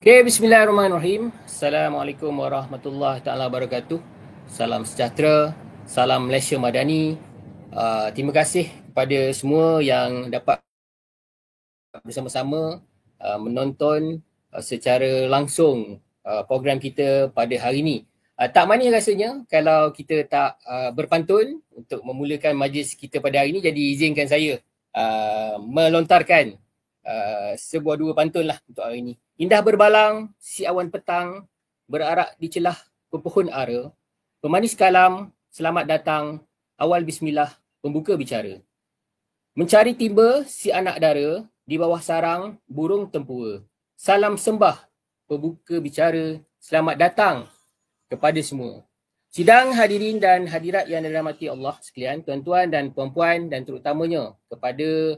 Okay, bismillahirrahmanirrahim. Assalamualaikum warahmatullahi taala wabarakatuh. Salam sejahtera, salam Malaysia Madani. Terima kasih kepada semua yang dapat bersama-sama menonton secara langsung program kita pada hari ini. Tak manis rasanya kalau kita tak berpantun untuk memulakan majlis kita pada hari ini. Jadi izinkan saya melontarkan sebuah dua pantun lah untuk hari ini. Indah berbalang, si awan petang, berarak di celah pepohon ara, pemanis kalam, selamat datang, awal bismillah, pembuka bicara. Mencari timba si anak dara, di bawah sarang burung tempua. Salam sembah, pembuka bicara, selamat datang kepada semua. Sidang hadirin dan hadirat yang dirahmati Allah sekalian, tuan-tuan dan puan-puan, dan terutamanya kepada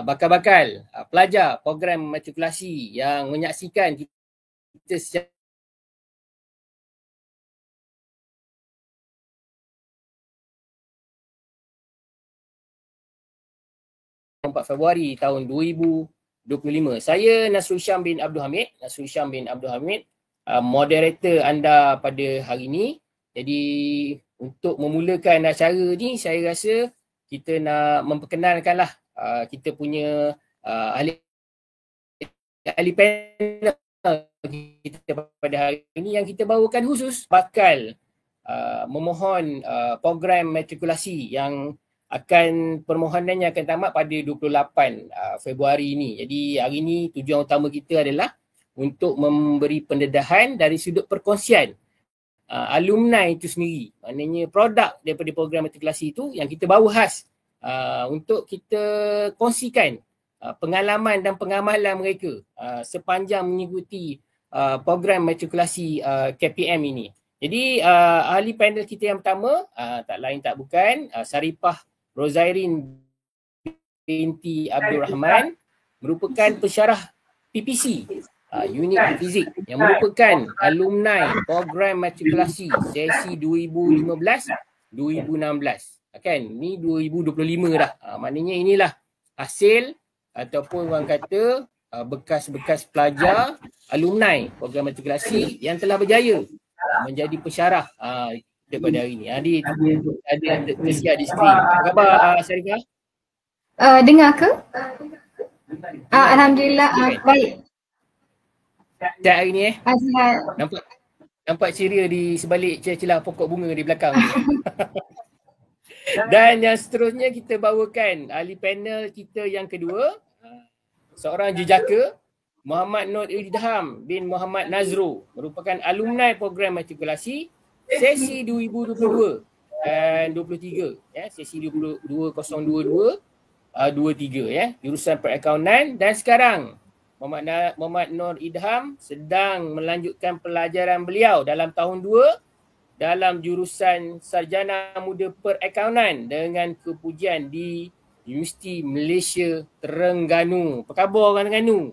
bakal-bakal pelajar program matrikulasi yang menyaksikan kita secara 4 Februari tahun 2025. Saya Nasrul Syam bin Abdul Hamid, moderator anda pada hari ini. Jadi untuk memulakan acara ni, saya rasa kita nak memperkenalkanlah kita punya ahli panel kita pada hari ini yang kita bawakan khusus bakal memohon program matrikulasi yang akan permohonannya akan tamat pada 28 Februari ini. Jadi hari ini tujuan utama kita adalah untuk memberi pendedahan dari sudut perkongsian alumni itu sendiri. Maknanya produk daripada program matrikulasi itu yang kita bawa khas untuk kita kongsikan pengalaman dan pengamalan mereka sepanjang mengikuti program matrikulasi KPM ini. Jadi ahli panel kita yang pertama tak lain tak bukan Saripah Rozairin binti Abdul Rahman, merupakan pensyarah PPC unit fizik yang merupakan alumni program matrikulasi sesi 2015-2016. Kan, ni 2025 dah. Maknanya inilah hasil ataupun orang kata bekas-bekas pelajar alumni program matrikulasi yang telah berjaya menjadi pensyarah daripada hari ini. Ada tersiar di skrin. Apa khabar Sarifah? Dengar ke? Alhamdulillah, baik. Sihat hari ni Azhar. Nampak ceria di sebalik celah-celah pokok bunga di belakang. Dan yang seterusnya kita bawakan ahli panel kita yang kedua, seorang jejaka, Muhammad Nur Idham bin Muhammad Nazro, merupakan alumni program matrikulasi sesi 2022 dan 23 ya, sesi 2022 23 ya, jurusan perakaunan, dan sekarang Muhammad Nur Idham sedang melanjutkan pelajaran beliau dalam tahun 2 dalam jurusan Sarjana Muda Perakaunan dengan kepujian di Universiti Malaysia Terengganu. Apa khabar orang Terengganu?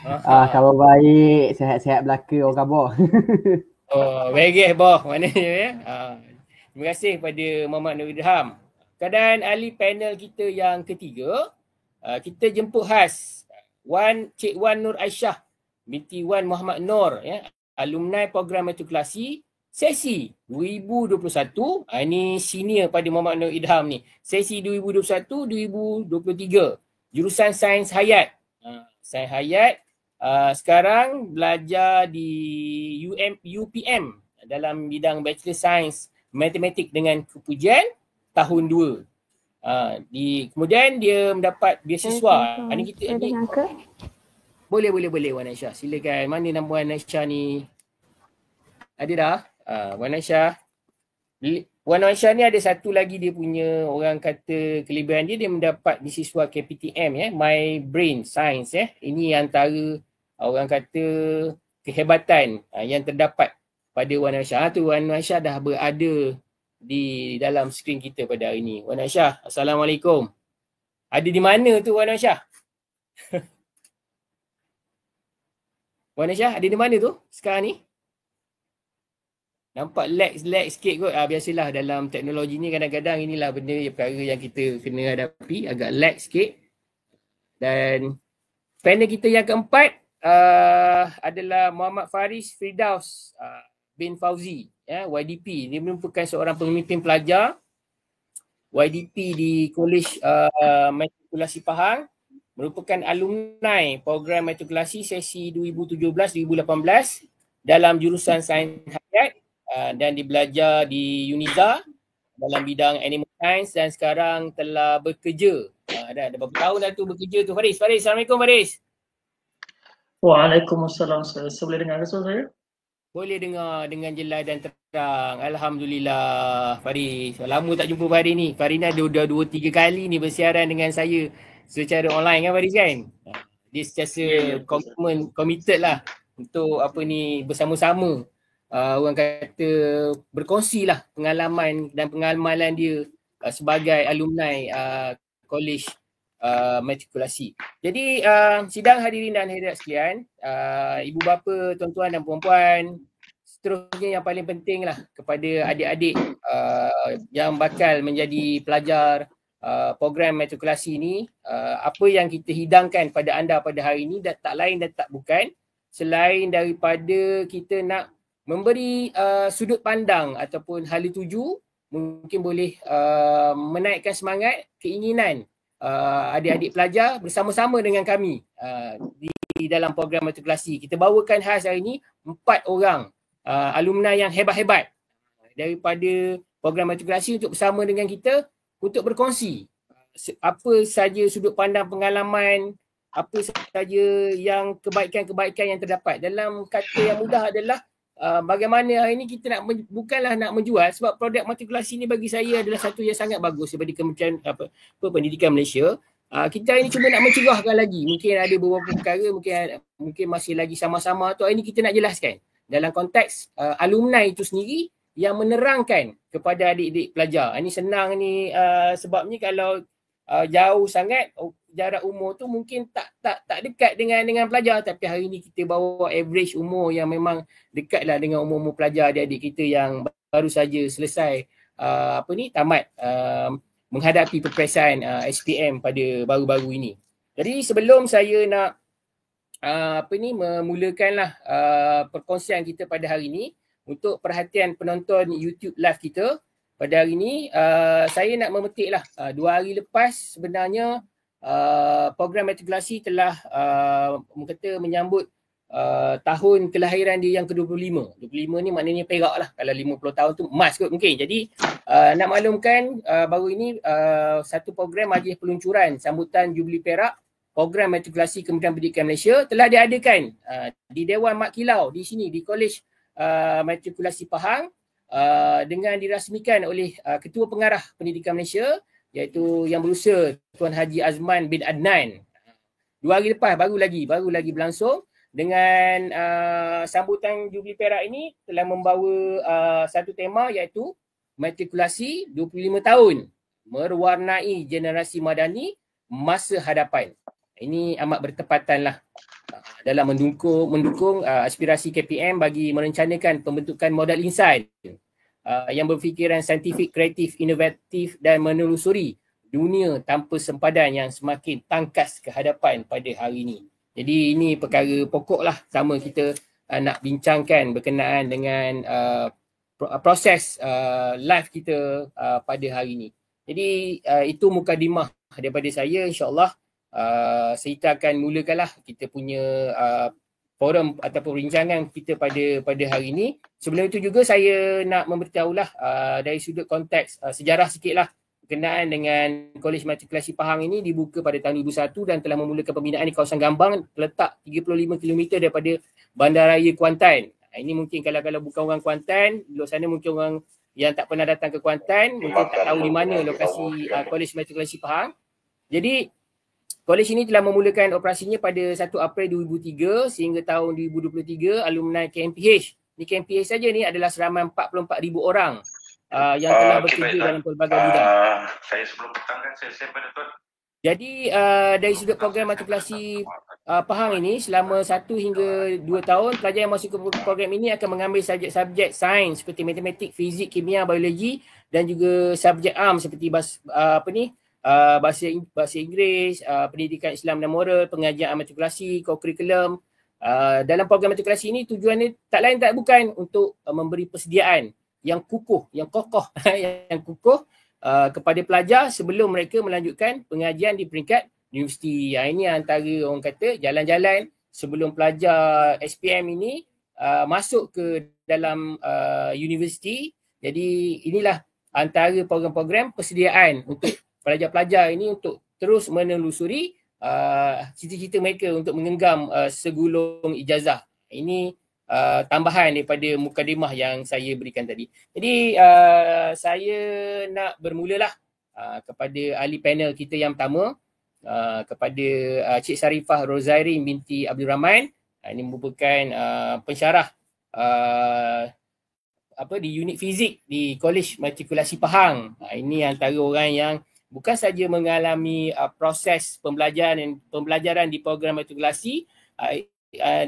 Khabar baik, sehat-sehat belaka orang khabar. Oh, bagih boh maknanya ya. Terima kasih kepada Muhammad Nur Idham. Keadaan ahli panel kita yang ketiga, kita jemput khas Cik Wan Nur Aisyah binti Wan Muhammad Nur ya, alumni program matrikulasi sesi 2021. Ini senior pada Muhammad Nur Idham ni. Sesi 2021-2023. Jurusan Sains Hayat. Sains Hayat. Sekarang belajar di UPM dalam bidang Bachelor Science Matematik dengan kepujian tahun 2. Kemudian dia mendapat beasiswa. Ini kita ni. Boleh Wan Aisyah. Silakan. Mana nama Wan Aisyah ni? Ada dah? Wan Aisyah. Wan Aisyah ni ada satu lagi dia punya orang kata kelebihan dia mendapat beasiswa KPTM ya, My Brain Science ya. Ini antara orang kata kehebatan yang terdapat pada Wan Aisyah. Tu Wan Aisyah dah berada di dalam skrin kita pada hari ini. Wan Aisyah, Assalamualaikum. Ada di mana tu Wan Aisyah? Wan Aisyah ada di mana tu sekarang ni? Nampak lag sikit kot. Biasalah dalam teknologi ni kadang-kadang inilah benda perkara yang kita kena hadapi, agak lag sikit. Dan panel kita yang keempat, adalah Muhammad Faris Firdaus bin Fauzi, YDP. Dia merupakan seorang pemimpin pelajar YDP di Kolej Matrikulasi Pahang, merupakan alumni program matrikulasi sesi 2017-2018 dalam jurusan Sains Hayat dan dibelajar di UNIZA dalam bidang Animal Science dan sekarang telah bekerja. Dah berapa tahun dah tu bekerja tu Faris. Assalamualaikum Faris. Waalaikumsalam. Saya boleh dengar suara saya? Boleh dengar dengan jelas dan terang. Alhamdulillah Faris. Lama tak jumpa Faris ni. Faris ni dah 2-3 kali ni bersiaran dengan saya secara online kan Faris kan? Dia secara committed lah untuk apa ni bersama-sama. Orang kata berkongsi lah pengalaman dan pengamalan dia sebagai alumni Kolej Matrikulasi. Jadi sidang hadirin dan hadirat sekalian, ibu bapa, tuan-tuan dan puan-puan, seterusnya yang paling penting lah kepada adik-adik yang bakal menjadi pelajar program matrikulasi ni, apa yang kita hidangkan pada anda pada hari ini tak lain dan tak bukan selain daripada kita nak memberi sudut pandang ataupun hala tuju, mungkin boleh menaikkan semangat, keinginan adik-adik pelajar bersama-sama dengan kami di dalam program matrikulasi. Kita bawakan khas hari ini 4 orang alumni yang hebat-hebat daripada program matrikulasi untuk bersama dengan kita untuk berkongsi apa saja sudut pandang pengalaman, apa saja yang kebaikan-kebaikan yang terdapat. Dalam kata yang mudah adalah bagaimana hari ini kita bukanlah nak menjual, sebab produk matrikulasi ni bagi saya adalah satu yang sangat bagus daripada Kementerian Pendidikan Malaysia. Kita hari ini cuma nak mencegahkan lagi. Mungkin ada beberapa perkara mungkin masih lagi sama-sama tu. Hari ini kita nak jelaskan dalam konteks alumni itu sendiri yang menerangkan kepada adik-adik pelajar. Ini senang ni sebabnya kalau jauh sangat jarak umur tu mungkin tak dekat dengan pelajar, tapi hari ni kita bawa average umur yang memang dekatlah dengan umur pelajar adik-adik kita yang baru saja selesai tamat menghadapi peperiksaan SPM pada baru-baru ini. Jadi sebelum saya nak memulakanlah perkongsian kita pada hari ini, untuk perhatian penonton YouTube live kita pada hari ini, saya nak memetiklah 2 hari lepas sebenarnya program matrikulasi telah menyambut tahun kelahiran dia yang ke-25. 25 ni maknanya perak lah. Kalau 50 tahun tu emas kot mungkin. Jadi nak maklumkan baru ini satu program majlis peluncuran sambutan Jubili Perak program matrikulasi Kementerian Pendidikan Malaysia telah diadakan di Dewan Mak Kilau di sini di Kolej Matrikulasi Pahang dengan dirasmikan oleh Ketua Pengarah Pendidikan Malaysia iaitu yang berusia Tuan Haji Azman bin Adnan. 2 hari lepas baru lagi berlangsung dengan sambutan Jubili Perak ini telah membawa satu tema iaitu matrikulasi 25 tahun mewarnai generasi madani masa hadapan. Ini amat bertepatanlah dalam mendukung aspirasi KPM bagi merencanakan pembentukan modal insan yang berfikiran saintifik, kreatif, inovatif dan menelusuri dunia tanpa sempadan yang semakin tangkas ke hadapan pada hari ini. Jadi ini perkara pokok lah sama kita nak bincangkan berkenaan dengan proses live kita pada hari ini. Jadi itu mukadimah daripada saya. InsyaAllah kita akan mulakanlah kita punya forum ataupun perbincangan kita pada hari ini. Sebelum itu juga saya nak memberitahulah dari sudut konteks sejarah sikitlah berkenaan dengan Kolej Matrikulasi Pahang ini dibuka pada tahun 2001 dan telah memulakan pembinaan di kawasan Gambang terletak 35 km daripada Bandaraya Kuantan. Ini mungkin kalau bukan orang Kuantan, di luar sana mungkin orang yang tak pernah datang ke Kuantan mungkin tak tahu di mana lokasi Kolej Matrikulasi Pahang. Jadi kolej ini telah memulakan operasinya pada 1 April 2003 sehingga tahun 2023 alumni KMPH. Ini KMPH saja ni adalah seramai 44,000 orang yang telah bekerja dalam pelbagai bidang. Saya sebelum petangkan saya pada tuan. Jadi dari sudut program matrikulasi Pahang ini selama 1 hingga 2 tahun pelajar yang masuk ke program ini akan mengambil subjek-subjek sains seperti matematik, fizik, kimia, biologi dan juga subjek seperti bahasa Inggeris, pendidikan Islam dan moral, pengajian matrikulasi, co-curriculum, Dalam program matrikulasi ini tujuannya tak lain tak bukan untuk memberi persediaan yang kukuh, yang kokoh yang kukuh kepada pelajar sebelum mereka melanjutkan pengajian di peringkat universiti. Ini antara orang kata jalan-jalan sebelum pelajar SPM ini masuk ke dalam universiti. Jadi inilah antara program-program persediaan untuk pelajar-pelajar ini untuk terus menelusuri cita-cita mereka untuk mengenggam segulung ijazah. Ini tambahan daripada mukadimah yang saya berikan tadi. Jadi saya nak bermulalah kepada ahli panel kita yang pertama, kepada Cik Sarifah Rozairi binti Abdul Rahman. Ini merupakan pensyarah di unit fizik di Kolej Matrikulasi Pahang. Ini antara orang yang bukan saja mengalami proses pembelajaran di program matrikulasi,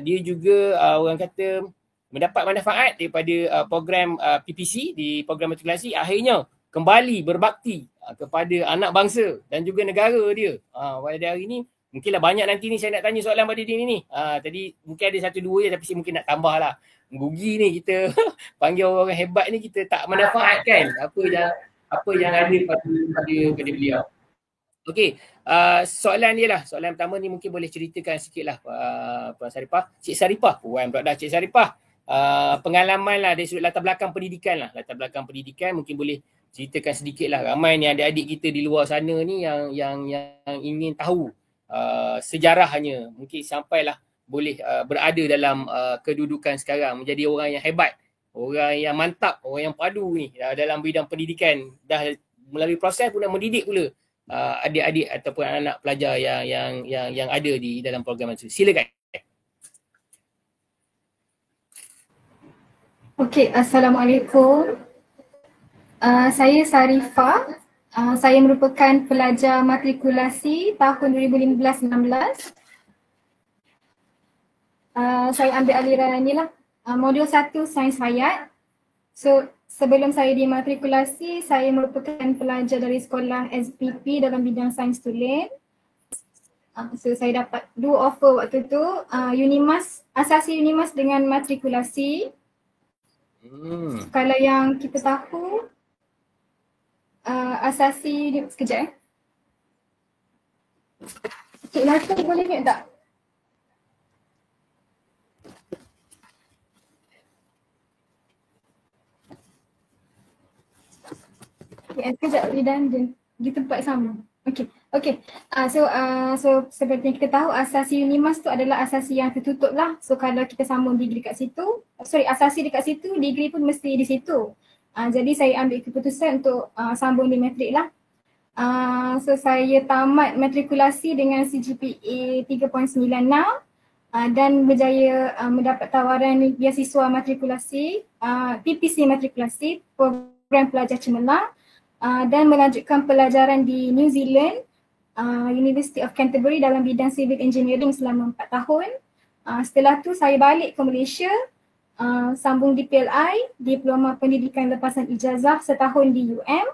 dia juga orang kata mendapat manfaat daripada program PPC di program matrikulasi, akhirnya kembali berbakti kepada anak bangsa dan juga negara dia. Pada hari ini mungkinlah banyak nanti ni saya nak tanya soalan pada dia ni. Tadi mungkin ada satu dua je tapi saya mungkin nak tambah lah. Rugi ni kita panggil orang hebat ni kita tak manfaatkan apa yang ada pada beliau. Okey, soalan dia lah. Soalan pertama ni mungkin boleh ceritakan sikit lah Puan Sarifah. Cik Sarifah, Puan pula dah Cik Sarifah. Pengalaman lah dari sudut latar belakang pendidikan lah. Latar belakang pendidikan mungkin boleh ceritakan sedikit lah. Ramai ni adik-adik kita di luar sana ni yang ingin tahu sejarahnya. Mungkin sampailah boleh berada dalam kedudukan sekarang, menjadi orang yang hebat, orang yang mantap, orang yang padu ni dalam bidang pendidikan. Dah melalui proses pun dah mendidik pula adik-adik ataupun anak-anak pelajar yang ada di dalam program itu. Silakan. Okey, Assalamualaikum. Saya Sarifah. Saya merupakan pelajar matrikulasi tahun 2015-16. Saya ambil aliran ni lah, modul 1 Sains Hayat. So sebelum saya dimatrikulasi, saya merupakan pelajar dari sekolah SPP dalam bidang sains tulen. So saya dapat 2 offer waktu tu, Unimas, asasi Unimas dengan matrikulasi. Kalau yang kita tahu, asasi, sekejap Cik Lata boleh mute tak? Sekejap redundant di tempat sama. Okey. So seperti yang kita tahu, asasi Unimas tu adalah asasi yang tertutup lah. So kalau kita sambung degree kat situ, asasi dekat situ, degree pun mesti di situ. Jadi saya ambil keputusan untuk sambung di matrik lah. So saya tamat matrikulasi dengan CGPA 3.96 dan berjaya mendapat tawaran beasiswa matrikulasi, PPC matrikulasi, program pelajar cemerlang, dan melanjutkan pelajaran di New Zealand, University of Canterbury dalam bidang civil engineering selama 4 tahun. Setelah tu saya balik ke Malaysia, sambung di PLI, Diploma Pendidikan Lepasan Ijazah setahun di UM,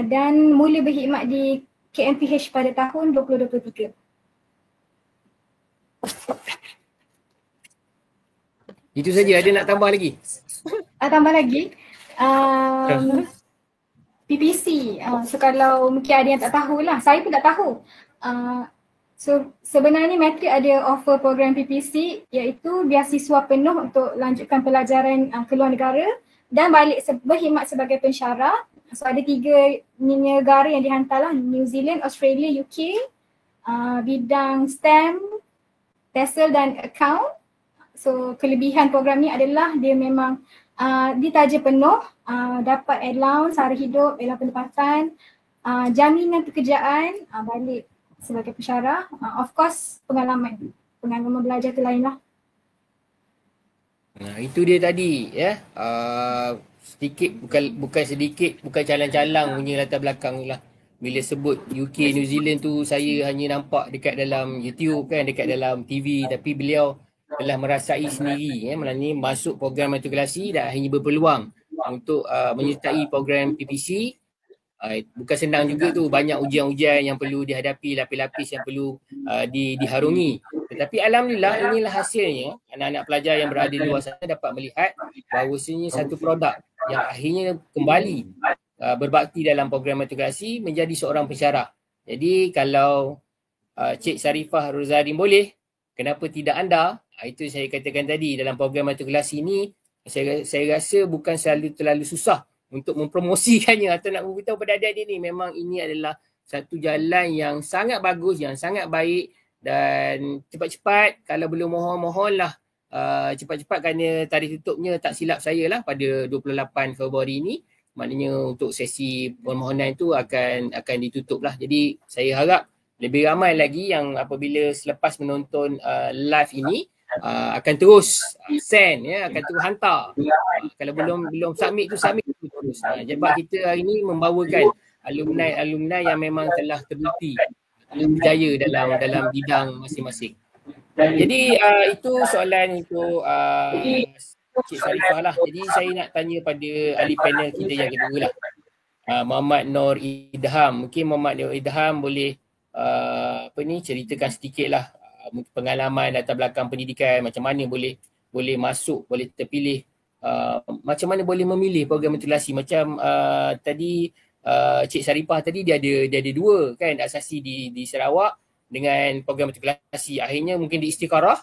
dan mula berkhidmat di KMPH pada tahun 2023. Itu saja, ada nak tambah lagi? Tambah lagi? PPC. So kalau mungkin ada yang tak tahulah, saya pun tak tahu. So sebenarnya matrik ada offer program PPC, iaitu beasiswa penuh untuk lanjutkan pelajaran ke luar negara dan balik berkhidmat sebagai pensyarah. So ada 3 negara yang dihantarlah, New Zealand, Australia, UK, bidang STEM, TESOL dan account. So kelebihan program ni adalah dia memang ditaja penuh, dapat allowance sara hidup, allowance pendapatan, jaminan pekerjaan, balik sebagai pensyarah, of course pengalaman belajar tu lain lah. Itu dia tadi ya. Sedikit bukan sedikit, bukan calang-calang punya latar belakang lah. Bila sebut UK, New Zealand tu saya hanya nampak dekat dalam YouTube kan, dekat dalam TV, tapi beliau telah merasai sendiri maknanya masuk program matrikulasi dan akhirnya berpeluang untuk menyertai program PPC. Bukan senang juga tu, banyak ujian-ujian yang perlu dihadapi, lapis-lapis yang perlu diharungi. Tetapi alhamdulillah inilah hasilnya, anak-anak pelajar yang berada di luar sana dapat melihat bahawasanya satu produk yang akhirnya kembali berbakti dalam program matrikulasi menjadi seorang pensyarah. Jadi kalau Cik Sarifah Rozarin boleh, kenapa tidak anda? Itu saya katakan tadi, dalam program matrikulasi ini saya rasa bukan terlalu susah untuk mempromosikannya atau nak memberitahu pada adik-adik ni. Memang ini adalah satu jalan yang sangat bagus, yang sangat baik, dan cepat-cepat kalau belum mohon-mohonlah cepat-cepat kerana tarikh tutupnya tak silap saya lah pada 28 Februari ini. Maknanya untuk sesi permohonan itu akan ditutup lah. Jadi saya harap lebih ramai lagi yang apabila selepas menonton live ini akan terus send, akan terus hantar. Kalau belum submit terus. Sebab kita hari ini membawakan alumni yang memang telah terbukti berjaya dalam bidang masing-masing. Jadi itu soalan untuk Cik Sarifah lah. Jadi saya nak tanya pada ahli panel kita yang kedua lah, Muhammad Nur Idham. Mungkin Muhammad Nur Idham boleh ceritakan sedikit lah pengalaman latar belakang pendidikan, macam mana boleh masuk, boleh terpilih, macam mana boleh memilih program matrikulasi. Macam tadi Cik Sarifah tadi dia ada dua kan, asasi di Sarawak dengan program matrikulasi. Akhirnya mungkin di Istiqarah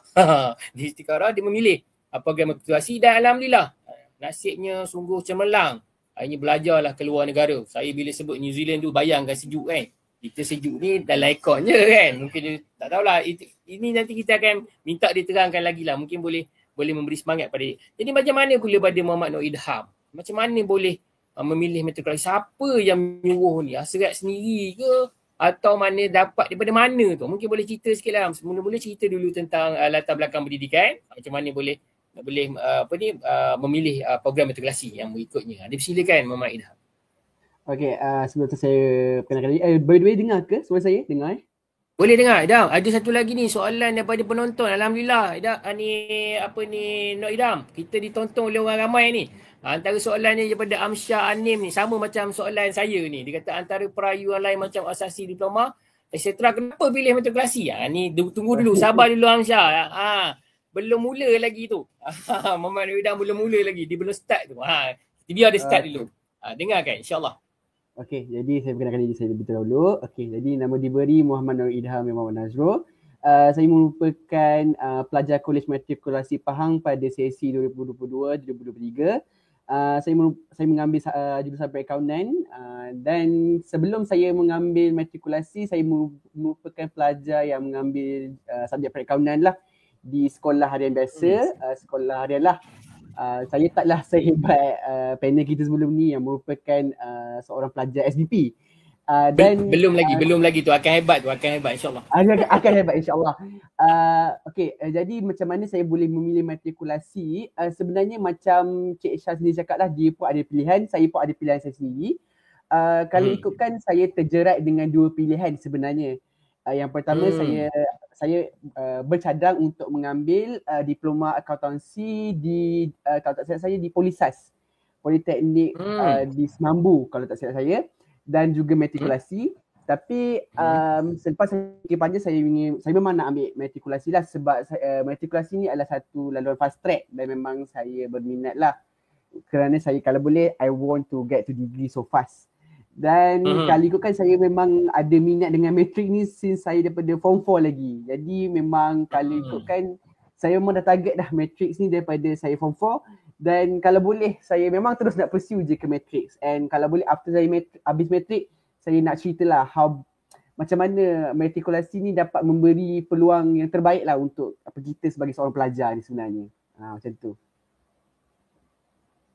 di Istiqarah dia memilih program matrikulasi dan alhamdulillah nasibnya sungguh cemerlang. Akhirnya belajarlah ke luar negara. Saya bila sebut New Zealand tu bayangkan sejuk kan. Kita sejuk ni dalam aircon je kan. Mungkin dia tak tahulah. Ini nanti kita akan minta dia terangkan lagi lah. Mungkin boleh memberi semangat pada dia. Jadi macam mana pula pada Muhammad Nur Idham? Macam mana boleh memilih matrikulasi? Siapa yang menyuruh ni? Hasrat sendiri ke? Atau mana dapat daripada mana tu? Mungkin boleh cerita sikit lah. Mula-mula cerita dulu tentang latar belakang pendidikan. Macam mana boleh memilih program matrikulasi yang berikutnya. Dipersilakan Muhammad Idham. Okey, sebelum tu saya perkenalkan lagi. By the way, dengar ke suara saya? Dengar Boleh dengar, Idham. Ada satu lagi ni soalan daripada penonton. Alhamdulillah, Idham, Nur Idham. Kita ditonton oleh orang ramai ni. Antara soalannya daripada Amsyah Anim ni, sama macam soalan saya ni. Dia kata antara perayuan lain macam asasi diploma, etc. Kenapa pilih matrikulasi? Ni tunggu dulu, sabar dulu Amsyah. Belum mula lagi tu. Muhammad Nur Idham belum mula lagi. Dia belum start tu. Biar dia start dulu. Dengarkan insyaAllah. Okey, jadi saya perkenalkan diri saya lebih dahulu. Okey, jadi nama diberi Muhammad Nur Idham Muhammad Nazrul. Saya merupakan pelajar Kolej Matrikulasi Pahang pada sesi 2022-2023. Saya mengambil jurusan perakaunan dan sebelum saya mengambil matrikulasi, saya merupakan pelajar yang mengambil subjek perakaunan lah di sekolah harian biasa, sekolah harian lah. Saya taklah sehebat panel kita sebelum ni yang merupakan seorang pelajar SDP. Dan belum lagi tu akan hebat insya-Allah. Akan hebat insya-Allah. Okey, jadi macam mana saya boleh memilih matrikulasi? Sebenarnya macam Cik Syah sendiri cakap lah, dia pun ada pilihan, saya pun ada pilihan saya sendiri. Kalau ikutkan saya terjerat dengan dua pilihan sebenarnya. Yang pertama saya bercadang untuk mengambil diploma akuntansi kalau tak silap saya di Polisas, Politeknik di Semambu kalau tak silap saya, dan juga matrikulasi. Tapi selepas saya fikir panjang, saya memang nak ambil matrikulasi lah sebab matrikulasi ni adalah satu laluan fast track dan memang saya berminat lah kerana saya kalau boleh I want to get to degree so fast. Dan kali ikutkan saya memang ada minat dengan matrik ni since saya daripada form 4 lagi. Jadi memang kali ikutkan saya memang dah target dah matrix ni daripada saya form 4. Dan kalau boleh saya memang terus nak pursue je ke matrix. And kalau boleh after saya habis matrik, saya nak ceritalah macam mana matrikulasi ni dapat memberi peluang yang terbaik lah untuk kita sebagai seorang pelajar ni sebenarnya. Macam tu.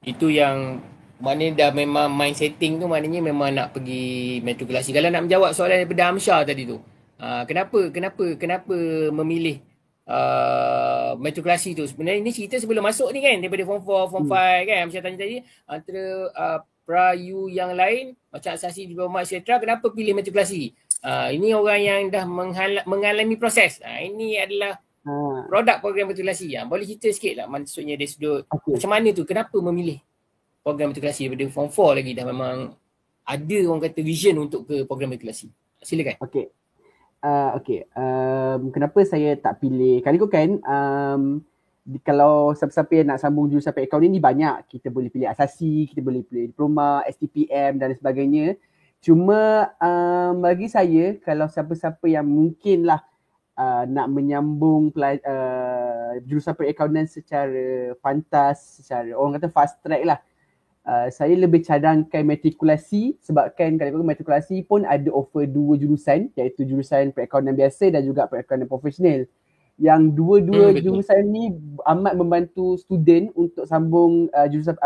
Itu yang maknanya dah memang mind setting tu, maknanya memang nak pergi matrikulasi. Kalau nak menjawab soalan daripada Amsyah tadi tu, kenapa memilih matrikulasi tu? Sebenarnya ini cerita sebelum masuk ni kan, daripada form 4, form 5 kan, Amsyah tanya tadi antara perayu yang lain macam asasi diploma etc. Kenapa pilih matrikulasi? Ini orang yang dah mengalami proses. Ini adalah produk program matrikulasi. Boleh cerita sikit lah maksudnya dari sudut macam mana tu, kenapa memilih program matrikulasi daripada form 4 lagi dah memang ada orang kata vision untuk ke program matrikulasi. Silakan. Okey. Kenapa saya tak pilih, kalau ikutkan kalau siapa-siapa yang nak sambung jurusan akaun ni banyak. Kita boleh pilih asasi, kita boleh pilih diploma, STPM dan sebagainya. Cuma bagi saya, kalau siapa-siapa yang mungkinlah nak menyambung jurusan perakaunan secara pantas, secara orang kata fast track lah, saya lebih cadangkan matrikulasi, sebabkan kalau matrikulasi pun ada offer 2 jurusan, iaitu jurusan perakaunan biasa dan juga perakaunan profesional. Yang dua-dua jurusan ni amat membantu student untuk sambung jurusan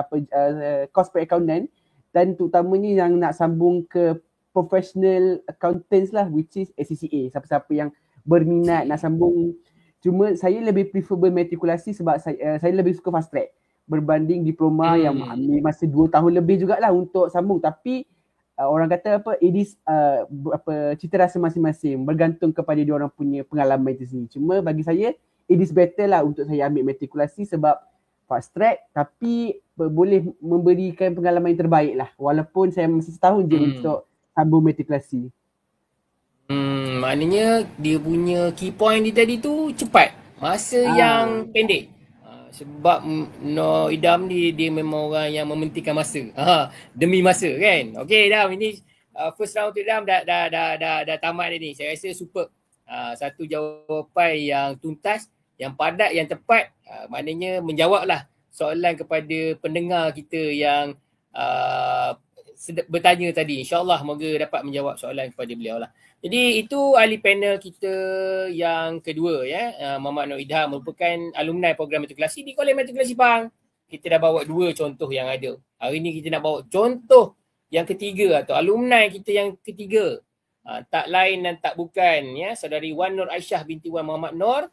kos perakaunan, dan terutamanya yang nak sambung ke professional accountants lah, which is ACCA. Siapa-siapa yang berminat nak sambung. Cuma saya lebih preferable matrikulasi sebab saya lebih suka fast track berbanding diploma yang ambil masa 2 tahun lebih jugalah untuk sambung. Tapi orang kata it is cita rasa masing-masing, bergantung kepada dia orang punya pengalaman itu sendiri. Cuma bagi saya it is better lah untuk saya ambil matrikulasi sebab fast track, tapi boleh memberikan pengalaman yang terbaik lah, walaupun saya masih setahun je untuk sambung matrikulasi. Maknanya dia punya key point dia tadi tu cepat, masa yang pendek. Sebab Nur Idham ni dia memang orang yang mementingkan masa. Demi masa kan. Okey Idham, ini first round tu Idham dah tamat dah ni. Saya rasa super. Satu jawapan yang tuntas, yang padat, yang tepat. Maknanya menjawablah soalan kepada pendengar kita yang bertanya tadi. InsyaAllah moga dapat menjawab soalan kepada beliau lah. Jadi itu ahli panel kita yang kedua ya. Muhammad Nur Idham merupakan alumni program matrikulasi di Kolej Matrikulasi Pahang. Kita dah bawa 2 contoh yang ada. Hari ni kita nak bawa contoh yang ketiga atau alumni kita yang ketiga. Tak lain dan tak bukan ya, saudari Wan Nur Aisyah binti Wan Muhammad Nur,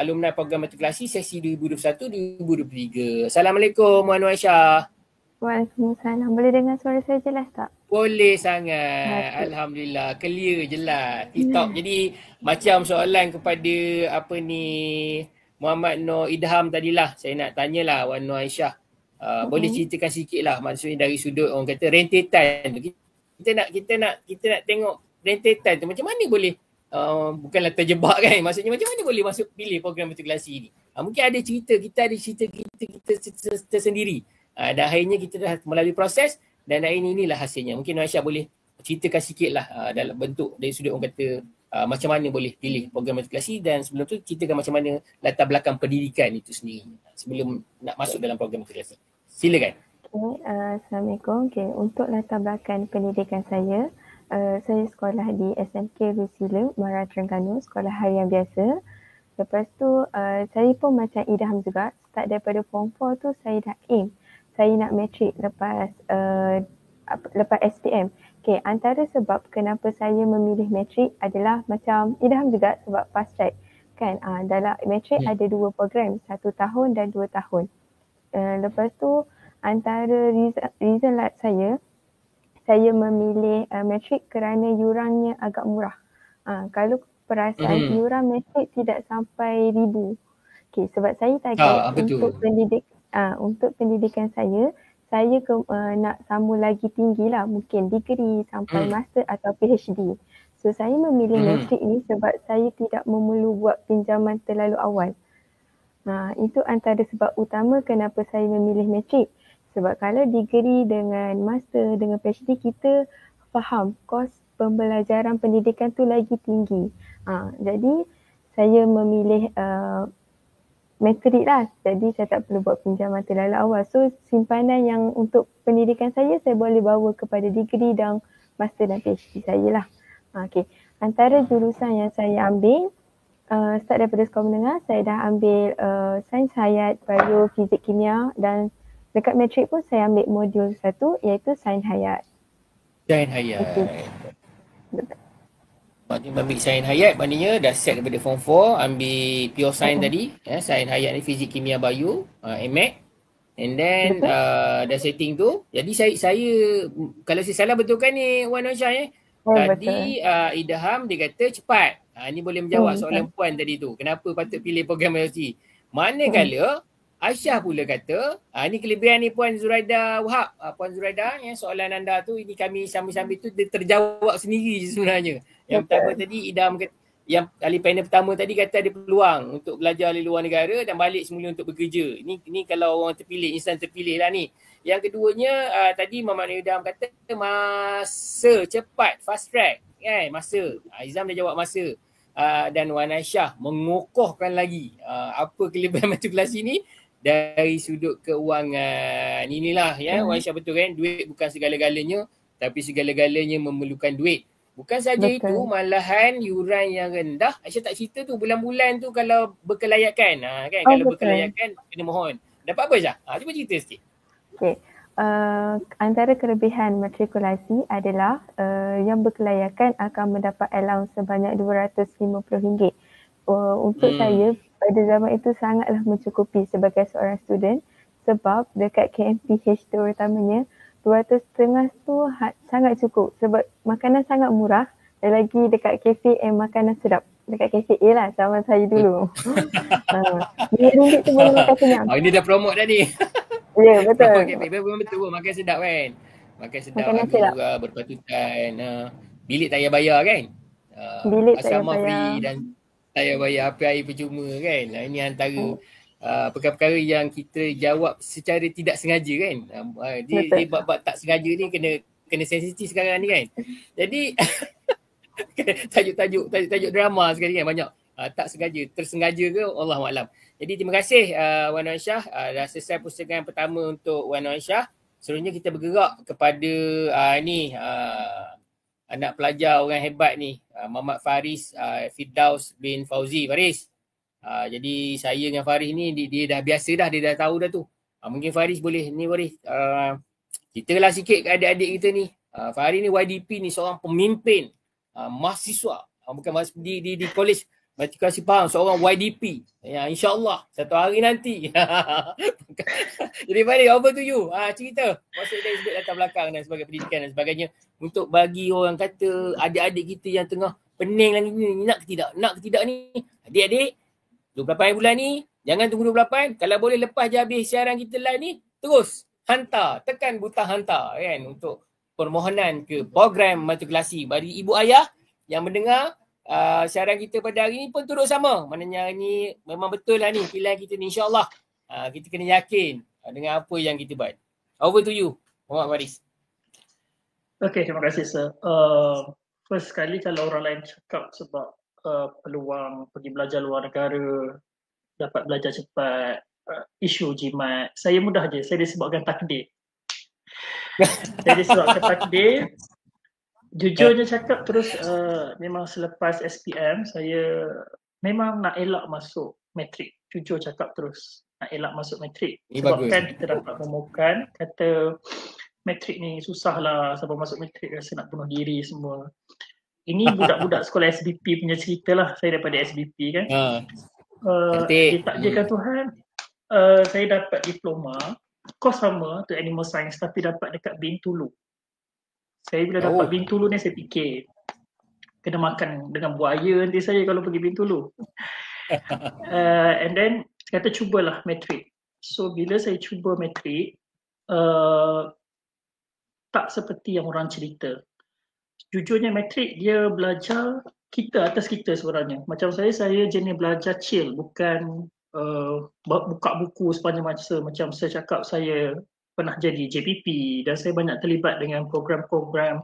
alumni program matrikulasi sesi 2021-2023. Assalamualaikum Wan Nur Aisyah. Waalaikumsalam. Boleh dengar suara saya jelas tak? Boleh sangat. Alhamdulillah. Clear, jelas. TikTok. Jadi macam soalan kepada Muhammad Nur Idham tadilah. Saya nak tanyalah Wan Nur Aisyah. Boleh ceritakan sikit lah. Maksudnya dari sudut orang kata rentetan tu. Kita nak tengok rentetan tu macam mana boleh bukanlah terjebak kan. Maksudnya macam mana boleh masuk pilih program matrikulasi ni. Mungkin ada cerita, kita ada cerita kita tersendiri. Dan akhirnya kita dah melalui proses dan hari inilah hasilnya. Mungkin Nur Aisyah boleh ceritakan sikit lah dalam bentuk dari sudut orang kata macam mana boleh pilih program matrikulasi, dan sebelum tu ceritakan macam mana latar belakang pendidikan itu sendiri sebelum nak masuk dalam program matrikulasi. Silakan. Assalamualaikum. Untuk latar belakang pendidikan saya sekolah di SMK Rusila, Muara Terengganu, sekolah harian biasa. Lepas tu saya pun macam Idham juga, start daripada form 4 tu saya dah aim saya nak matrik lepas SPM. Antara sebab kenapa saya memilih matrik adalah macam Idham juga, sebab fast track kan. Dalam matrik ada 2 program, 1 tahun dan 2 tahun. Lepas tu antara reason saya memilih matrik kerana yurannya agak murah. Kalau perasaan yuran matrik tidak sampai 1,000. Sebab saya target untuk pendidikan saya nak sambung lagi tinggi lah, mungkin degree sampai master atau PhD. So saya memilih matrik ni sebab saya tidak memerlu buat pinjaman terlalu awal. Itu antara sebab utama kenapa saya memilih matrik. Sebab kalau degree dengan master dengan PhD, kita faham kos pembelajaran pendidikan tu lagi tinggi. Jadi saya memilih matrik lah. Jadi saya tak perlu buat pinjaman terlalu awal. So simpanan yang untuk pendidikan saya boleh bawa kepada degree dan master dan PhD saya lah. Antara jurusan yang saya ambil, start daripada sekolah menengah, saya dah ambil sains hayat, bio, fizik, kimia, dan dekat matrik pun saya ambil modul 1 iaitu sains hayat. Sains hayat. Maknanya ambil sains hayat, maknanya dah set daripada form 4, ambil pure science tadi, sains hayat ni fizik, kimia, bio, MAC, and then dah setting tu. Jadi saya kalau saya salah betulkan ni Wan Aisyah tadi Idham dia kata cepat. Ni boleh menjawab soalan puan tadi tu. Kenapa patut pilih program matrikulasi? Manakala Aisyah pula kata, ni kelebihan ni Puan Zuraida Wahab. Puan Zuraida, soalan anda tu ini kami sambil-sambil tu dia terjawab sendiri sebenarnya. Yang pertama tadi Idam yang ahli panel pertama tadi kata ada peluang untuk belajar di luar negara dan balik semula untuk bekerja. Ini kalau orang terpilih, insan terpilih lah ni. Yang keduanya tadi Muhammad Idam kata masa cepat, fast track kan, masa. Izam dah jawab masa. Dan Wan Aisyah mengokohkan lagi apa kelebihan matrikulasi ni dari sudut keuangan. Inilah ya, Wan Aisyah betul kan, duit bukan segala-galanya tapi segala-galanya memerlukan duit. Bukan saja itu, malahan yuran yang rendah. Aisyah tak cerita tu bulan-bulan tu kalau berkelayakan. Kan, kalau berkelayakan kena mohon. Dapat apa Aisyah? Cuba cerita sikit. Okey. Antara kelebihan matrikulasi adalah yang berkelayakan akan mendapat allowance sebanyak RM250. Untuk saya pada zaman itu sangatlah mencukupi sebagai seorang student, sebab dekat KMPH terutamanya 250 tu sangat cukup sebab makanan sangat murah dan lagi dekat kafe makanan sedap. Dekat kafe A lah zaman saya dulu. RM5 tu boleh makan kenyang. Ini dah promote dah ni. Ya, betul. Memang betul, makan sedap kan. Makan sedap, makanan harga murah, berpatutan. Bilik tak payah bayar kan. Bilik tak payah asrama bayar. Free dan tak payah bayar air percuma kan. Ini antara perkara-perkara yang kita jawab secara tidak sengaja kan. Dia bab-bab tak sengaja ni kena sensitif sekarang ni kan. Jadi tajuk drama sekali kan banyak. Tak sengaja, tersengaja ke Allahuakbar. Jadi terima kasih Wan Aisyah. Dah selesai pusingan pertama untuk Wan Aisyah. Seterusnya kita bergerak kepada anak pelajar orang hebat ni, Muhammad Faris Firdaus bin Fauzi. Faris. Jadi saya dengan Faris ni dia dah biasa dah, dia dah tahu dah tu. Mungkin Faris boleh ni Faris ceritalah sikit ke adik-adik kita ni. Faris ni YDP ni seorang pemimpin mahasiswa, bukan di college matrikulasi Pahang, seorang YDP. Ya, insya-Allah satu hari nanti. Jadi Faris, over to you. Cerita maksud dari sudut latar belakang dan sebagai pendidikan dan sebagainya untuk bagi orang kata adik-adik kita yang tengah pening lagi ni, nak ke tidak ni. Adik-adik 28 bulan ni, jangan tunggu 28. Kalau boleh lepas je habis siaran kita live ni, terus hantar, tekan butang hantar kan untuk permohonan ke program matrikulasi. Bagi ibu ayah yang mendengar siaran kita pada hari ni pun turut sama. Maknanya ni memang betul lah ni pilihan kita ni, insya-Allah. Kita kena yakin dengan apa yang kita buat. Over to you, Muhammad Faris. Okay, terima kasih sir. First sekali kalau orang lain cakap sebab peluang pergi belajar luar negara, dapat belajar cepat, isu jimat, saya mudah je, saya disebabkan takdir. Saya disebabkan takdir. Jujurnya cakap terus, memang selepas SPM saya memang nak elak masuk matrik. Jujur cakap terus nak elak masuk matrik. Sebabkan kita dapat memukan kata matrik ni susah lah, sebab masuk matrik rasa nak bunuh diri semua. Ini budak-budak sekolah SBP punya cerita lah. Saya daripada SBP kan. Ditakdirkan Tuhan, saya dapat diploma, kos sama tu animal science tapi dapat dekat Bintulu. Saya bila dapat Bintulu ni saya fikir kena makan dengan buaya nanti saya kalau pergi Bintulu. And then kata cubalah matrik. So bila saya cuba matrik, tak seperti yang orang cerita. Jujurnya matrik dia belajar kita atas kita sebenarnya. Macam saya jenis belajar chill, bukan buka buku sepanjang masa. Macam saya cakap, saya pernah jadi JPP dan saya banyak terlibat dengan program-program.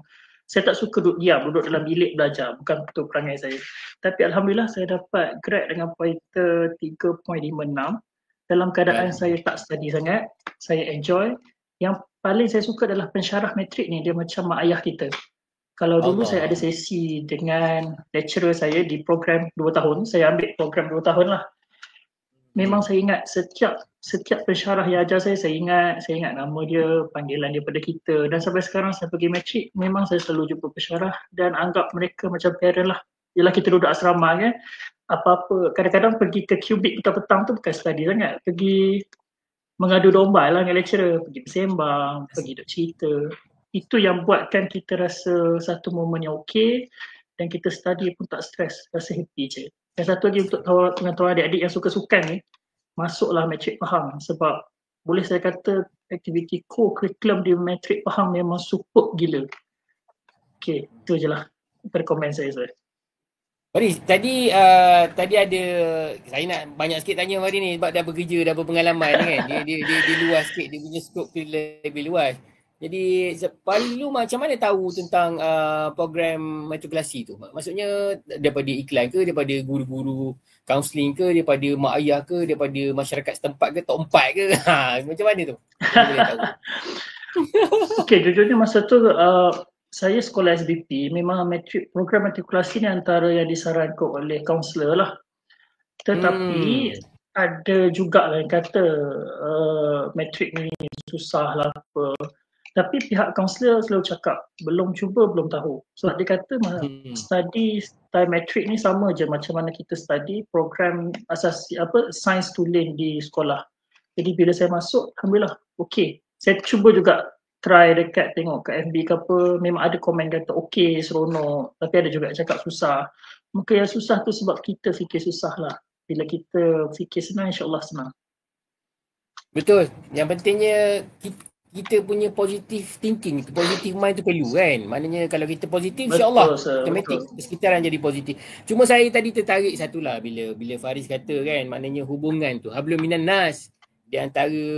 Saya tak suka duduk dalam bilik belajar, bukan betul perangai saya. Tapi Alhamdulillah saya dapat grade dengan pointer 3.56 dalam keadaan saya tak study sangat, saya enjoy. Yang paling saya suka adalah pensyarah matrik ni, dia macam mak ayah kita. Kalau dulu saya ada sesi dengan lecturer saya di program 2 tahun, saya ambil program 2 tahun lah. Memang saya ingat setiap pensyarah yang ajar saya ingat nama dia, panggilan dia pada kita. Dan sampai sekarang saya pergi matrik, memang saya selalu jumpa pensyarah dan anggap mereka macam parent lah. Yelah kita duduk asrama kan, apa-apa, kadang-kadang pergi ke kubik petang-petang tu bukan study sangat, pergi mengadu domba lah dengan lecturer, pergi bersembang, pergi duk cerita. Itu yang buatkan kita rasa satu momen yang okey dan kita study pun tak stres, rasa happy je. Dan satu lagi untuk tuan-tuan adik-adik yang suka sukan ni, masuklah matrik Pahang sebab boleh saya kata aktiviti co-curriculum di matrik Pahang memang superb gila. Okey, itu je lah. daripada komen saya. Faris, tadi ada, saya nak banyak sikit tanya Faris ni sebab dah bekerja, dah berpengalaman kan. Dia luas sikit, dia punya skop tu lebih luas. Jadi Faris lu macam mana tahu tentang program matrikulasi tu? Maksudnya daripada iklan ke, daripada guru-guru kaunseling ke, daripada mak ayah ke, daripada masyarakat setempat ke, tok empat ke? Macam mana tu? Boleh tahu. Okey, jujurnya masa tu saya sekolah SBP, memang program matrikulasi ni antara yang disarankan oleh kaunselor lah. Tetapi ada juga lah yang kata matrik ni susah lah apa. Tapi pihak kaunselor selalu cakap belum cuba belum tahu. Sebab dia kata study time matrik ni sama je macam mana kita study program asasi science tooling di sekolah. Jadi bila saya masuk, alhamdulillah okey. Saya cuba juga try dekat tengok kat FB ke apa, memang ada komen kata okey, seronok. Tapi ada juga cakap susah. Mungkin yang susah tu sebab kita fikir susah lah. Bila kita fikir senang, insyaAllah senang. Betul. Yang pentingnya kita punya positive thinking, positive mind tu perlu kan. Maknanya kalau kita positif, insyaAllah automatik persekitaran jadi positif. Cuma saya tadi tertarik satulah bila Faris kata kan, maknanya hubungan tu hablum minan nas di antara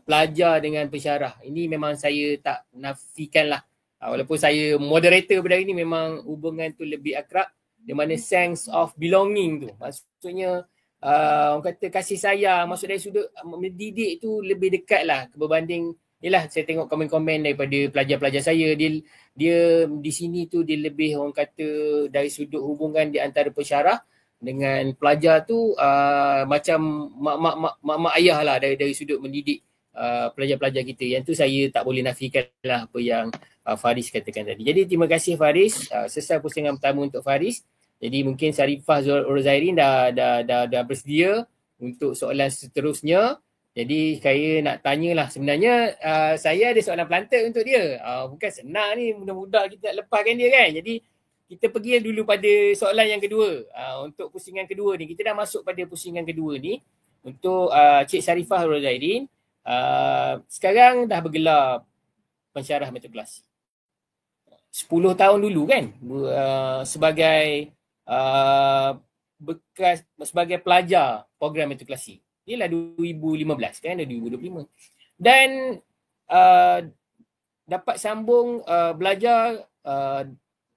pelajar dengan pensyarah. Ini memang saya tak nafikan lah. Walaupun saya moderator pada hari ni, memang hubungan tu lebih akrab. Di mana sense of belonging tu. Maksudnya orang kata kasih sayang, maksud dari sudut mendidik tu lebih dekat lah berbanding, yelah saya tengok komen-komen daripada pelajar-pelajar saya, dia di sini tu dia lebih orang kata dari sudut hubungan di antara pensyarah dengan pelajar tu macam mak ayah lah dari sudut mendidik pelajar-pelajar kita. Yang tu saya tak boleh nafikan lah apa yang Faris katakan tadi. Jadi terima kasih Faris. Selesai pusingan pertama untuk Faris. Jadi mungkin Sarifah Rozairin dah bersedia untuk soalan seterusnya. Jadi saya nak tanyalah, sebenarnya saya ada soalan pelantik untuk dia. Bukan senang ni, mudah-mudah kita nak lepaskan dia kan. Jadi kita pergi dulu pada soalan yang kedua. Untuk pusingan kedua ni, kita dah masuk pada pusingan kedua ni. Untuk Cik Sarifah Rozairin, sekarang dah bergelar pensyarah matrikulasi. 10 tahun dulu kan, sebagai bekas sebagai pelajar program matrikulasi. Ialah 2015 kan, dah 2025. Dan dapat sambung belajar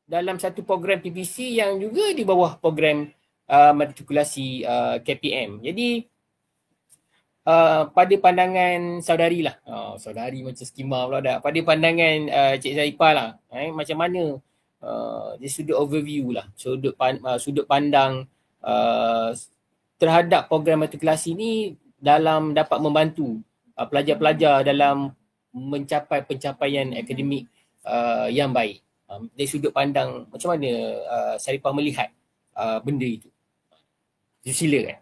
dalam satu program PPC yang juga di bawah program matrikulasi KPM. Jadi pada pandangan saudari lah, saudari macam skema pula dah. Pada pandangan Cik Zarifah lah, macam mana di sudut overview lah, sudut pandang terhadap program matrikulasi ni dalam dapat membantu pelajar-pelajar dalam mencapai pencapaian akademik yang baik. Dari sudut pandang macam mana Sarifah melihat benda itu? Silakan.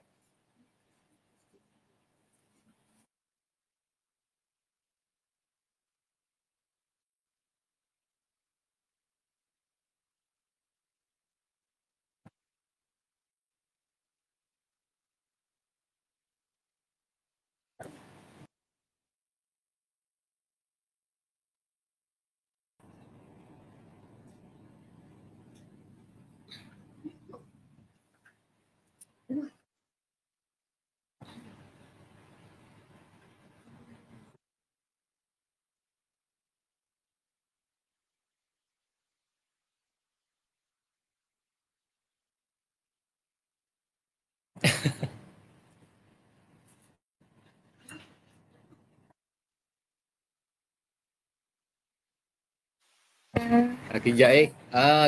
Kejap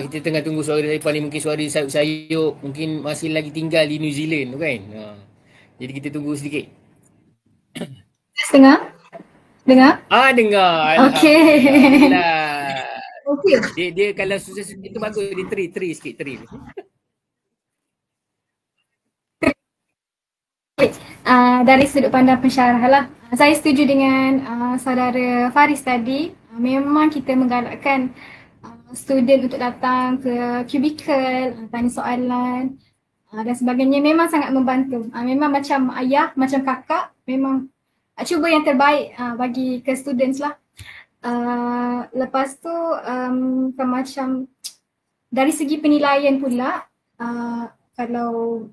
kita tengah tunggu suara dari paling mungkin suara sayup-sayup, mungkin masih lagi tinggal di New Zealand tu kan. Jadi kita tunggu sedikit. Dengar? Dengar. Okey. Okey. Dia kalau susah sikit tu bagus, dia teri sikit teri. Dari sudut pandang pensyarah lah, saya setuju dengan saudara Faris tadi. Memang kita menggalakkan student untuk datang ke cubicle, tanya soalan dan sebagainya. Memang sangat membantu. Memang macam ayah, macam kakak, memang cuba yang terbaik bagi ke students lah. Lepas tu macam dari segi penilaian pula, kalau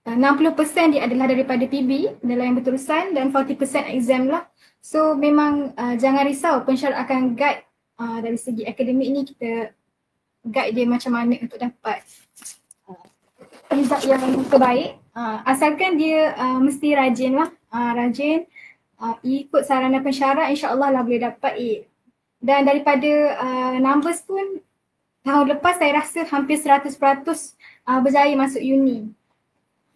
60% dia adalah daripada PB, adalah yang berterusan, dan 40% exam lah. So memang jangan risau, pensyarah akan guide dari segi akademik ni, kita guide dia macam mana untuk dapat result yang terbaik. Asalkan dia mesti rajin lah, rajin ikut saranan pensyarah, insyaAllah lah boleh dapat A. Dan daripada numbers pun, tahun lepas saya rasa hampir 100% berjaya masuk uni.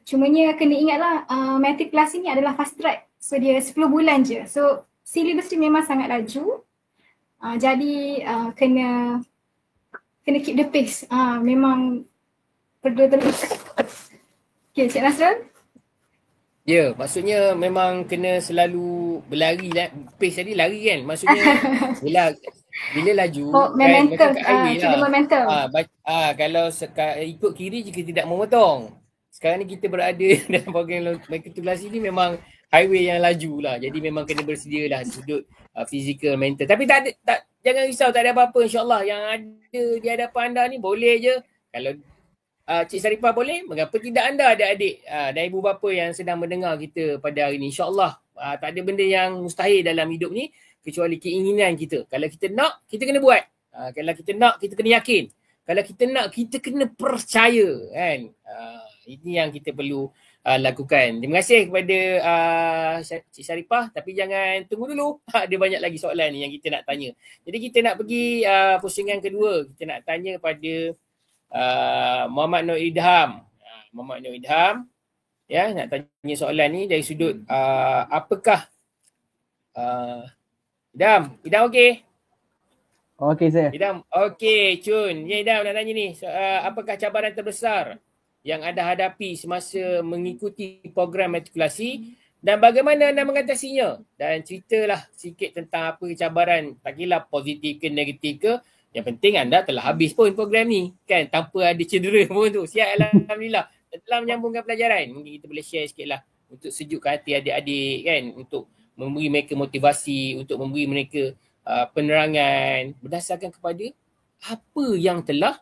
Cumanya kena ingatlah matrikulasi ni adalah fast track. So dia 10 bulan je. So syllabus dia memang sangat laju. Jadi kena keep the pace. Memang perlu terus. Okay, Cik Nasrul? Ya, maksudnya memang kena selalu berlari lah. Pace tadi lari kan. Maksudnya bila laju momentum, macam momentum. Kalau ikut kiri jika tidak memotong. Sekarang ni kita berada dalam program matrikulasi ni memang highway yang laju lah. Jadi memang kena bersedia lah sudut fizikal, mental. Tapi jangan risau, tak ada apa-apa, insyaAllah. Yang ada di hadapan anda ni boleh je. Kalau Cik Saripah boleh, mengapa tidak anda adik-adik dan ibu bapa yang sedang mendengar kita pada hari ni. InsyaAllah tak ada benda yang mustahil dalam hidup ni kecuali keinginan kita. Kalau kita nak, kita kena buat. Kalau kita nak, kita kena yakin. Kalau kita nak, kita kena percaya kan. Ini yang kita perlu lakukan. Terima kasih kepada Cik Saripah, tapi jangan tunggu dulu. Ada banyak lagi soalan ni yang kita nak tanya. Jadi kita nak pergi pusingan kedua. Kita nak tanya pada Muhammad Nur Idham. Muhammad Nur Idham, ya, nak tanya soalan ni dari sudut apakah Idham okey? Okey saya. Idham, okey Cun. Ya Idham nak tanya ni, apakah cabaran terbesar yang anda hadapi semasa mengikuti program matrikulasi dan bagaimana anda mengatasinya? Dan ceritalah sikit tentang apa cabaran, tak kira positif ke negatif ke. Yang penting anda telah habis pun program ni kan, tanpa ada cedera pun tu. Siap, alhamdulillah. Telah menyambungkan pelajaran. Mungkin kita boleh share sikit lah untuk sejukkan hati adik-adik kan, untuk memberi mereka motivasi, untuk memberi mereka penerangan berdasarkan kepada apa yang telah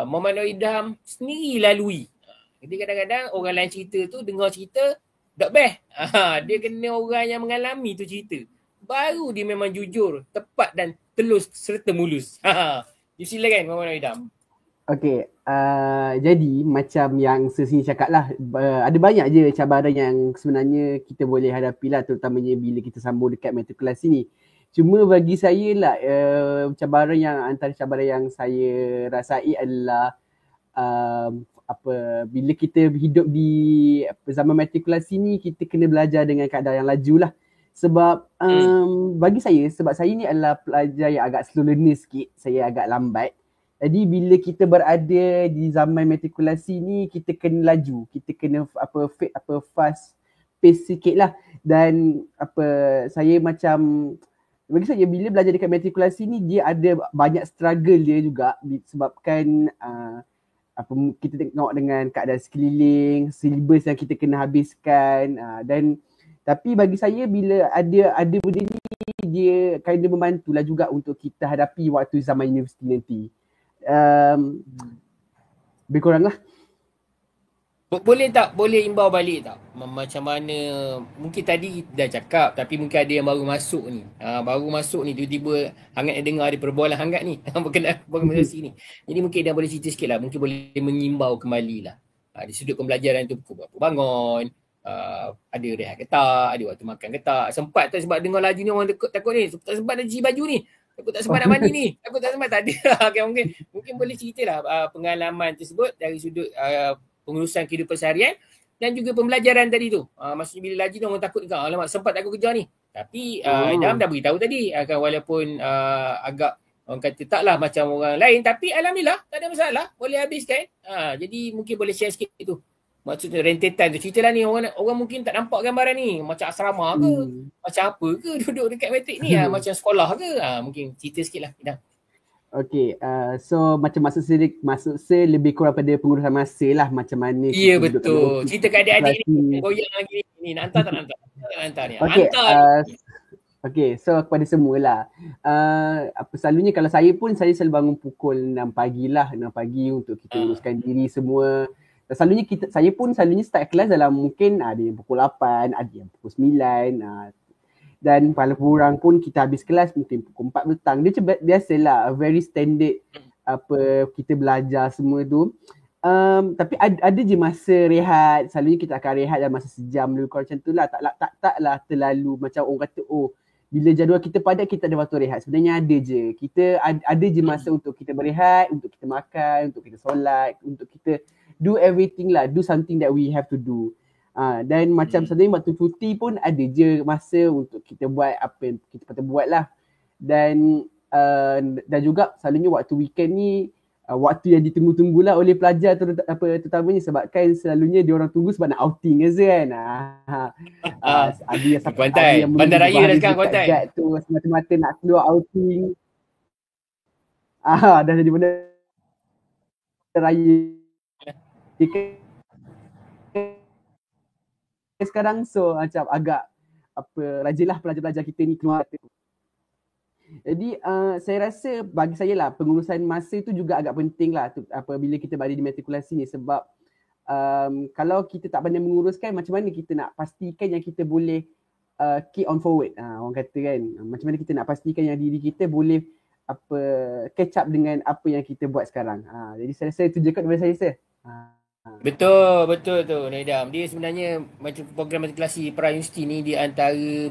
Muhammad Nur Idham sendiri lalui. Jadi kadang-kadang orang lain cerita tu, dengar cerita tak best. Dia kena orang yang mengalami tu cerita. Baru dia memang jujur, tepat dan telus serta mulus. Silakan Muhammad Nur Idham. Okey, jadi macam yang sesini cakap lah, ada banyak je cabaran yang sebenarnya kita boleh hadapi lah, terutamanya bila kita sambung dekat matrikulasi ni. Cuma bagi saya lah, antara cabaran yang saya rasai adalah bila kita hidup di zaman matrikulasi ni, kita kena belajar dengan keadaan yang laju lah. Sebab bagi saya, sebab saya ni adalah pelajar yang agak slow learner sikit, saya agak lambat. Jadi bila kita berada di zaman matrikulasi ni, kita kena laju, kita kena fast pace sikit lah. Dan saya macam, bagi saya bila belajar dekat matrikulasi ni, dia ada banyak struggle dia juga sebabkan kita tengok dengan keadaan sekeliling, syllabus yang kita kena habiskan, tapi bagi saya bila ada benda ni, dia kena membantulah juga untuk kita hadapi waktu zaman universiti nanti. Lebih kurang lah. Boleh imbau balik tak? Macam mana, mungkin tadi dah cakap tapi mungkin ada yang baru masuk ni. Baru masuk ni tiba-tiba hangat dengar ada perbualan hangat ni berkenaan organisasi ni. Jadi mungkin dia boleh cerita sikit lah, mungkin boleh mengimbau kembali lah. Di sudut pembelajaran tu pukul berapa bangun, ada rehat ke tak, ada waktu makan ke tak, sempat tak sebab dengar laju ni orang takut ni, tak sempat nak cuci baju ni, takut tak sempat nak mandi ni, takut tak sempat, tak ada. Okay, mungkin boleh ceritalah pengalaman tersebut dari sudut pengurusan kehidupan seharian dan juga pembelajaran tadi tu. Maksudnya bila laju ni orang takut kan, alamak sempat tak aku kejar ni. Tapi Idham dah beritahu tadi, walaupun agak orang kata taklah macam orang lain, tapi alhamdulillah tak ada masalah, boleh habiskan. Jadi mungkin boleh share sikit tu. Maksudnya rentetan tu, ceritalah ni, orang mungkin tak nampak gambaran ni, macam asrama ke, macam apa ke duduk dekat matrik ni, macam sekolah ke, mungkin cerita sikit lah Idham. Okay, so macam maksud saya lebih kurang pada pengurusan masa lah, macam mana. Ya betul, cerita kat adik-adik ni, goyang lagi ni, nak hantar tak nak hantar? Tak nak hantar ni, okay, hantar Okay, so kepada semualah. Selalunya kalau saya pun, saya selalu bangun pukul 6 pagi lah. 6 pagi untuk kita uruskan diri semua. Dan selalunya saya pun selalunya start kelas dalam mungkin ada yang pukul 8, ada yang pukul 9. Dan paling kurang pun kita habis kelas mungkin pukul 4 petang. Dia biasalah, very standard kita belajar semua tu. Tapi ada je masa rehat. Selalunya kita akan rehat dalam masa sejam lebih kurang macam tu lah. Taklah terlalu macam orang kata bila jadual kita padat kita ada waktu rehat. Sebenarnya ada je. Kita ada je masa untuk kita berehat, untuk kita makan, untuk kita solat, untuk kita do everything lah. Do something that we have to do. Dan macam sebenarnya waktu cuti pun ada je masa untuk kita buat apa yang kita patut buat lah. Dan juga selalunya waktu weekend ni waktu yang ditunggu-tunggulah oleh pelajar terutamanya sebabkan selalunya dia orang tunggu sebab nak outing kan. Ada yang Kuantan, Bandar Raya dah sekarang Kuantan. Tu semata-mata nak keluar outing. Dah jadi Bandar Raya. Sekarang so macam agak rajinlah pelajar-pelajar kita ni keluar. Jadi saya rasa bagi saya lah pengurusan masa tu juga agak penting lah apabila kita berada di matrikulasi ni sebab kalau kita tak pandai menguruskan macam mana kita nak pastikan yang kita boleh keep on forward, orang kata kan, macam mana kita nak pastikan yang diri kita boleh catch up dengan apa yang kita buat sekarang. Jadi saya rasa itu je kat daripada saya sir. Betul tu Noidam. Dia sebenarnya macam program matrikulasi pra-universiti ni dia antara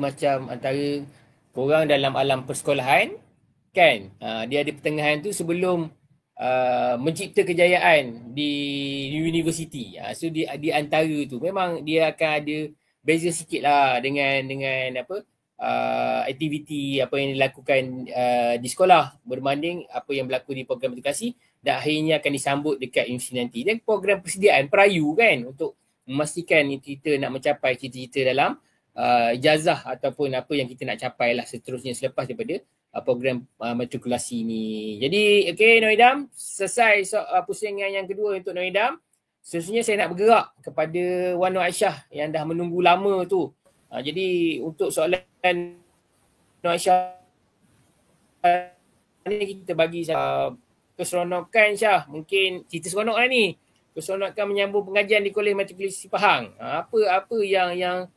korang dalam alam persekolahan kan. Dia ada pertengahan tu sebelum mencipta kejayaan di universiti. So di antara tu memang dia akan ada beza sikit lah dengan aktiviti apa yang dilakukan di sekolah berbanding apa yang berlaku di program edukasi dan akhirnya akan disambut dekat universiti nanti. Dan program persediaan perayu kan untuk memastikan kita nak mencapai cita-cita dalam ijazah ataupun apa yang kita nak capai lah seterusnya selepas daripada program matrikulasi ni. Jadi Noidam, selesai pusingan yang kedua untuk Noidam. Seterusnya saya nak bergerak kepada Wan Nur Aisyah yang dah menunggu lama tu. Jadi untuk soalan Nur Aisyah ni kita bagi keseronokan Syah. Mungkin cerita seronok lah ni. Keseronokan menyambung pengajian di Kolej Matrikulasi Pahang. Apa yang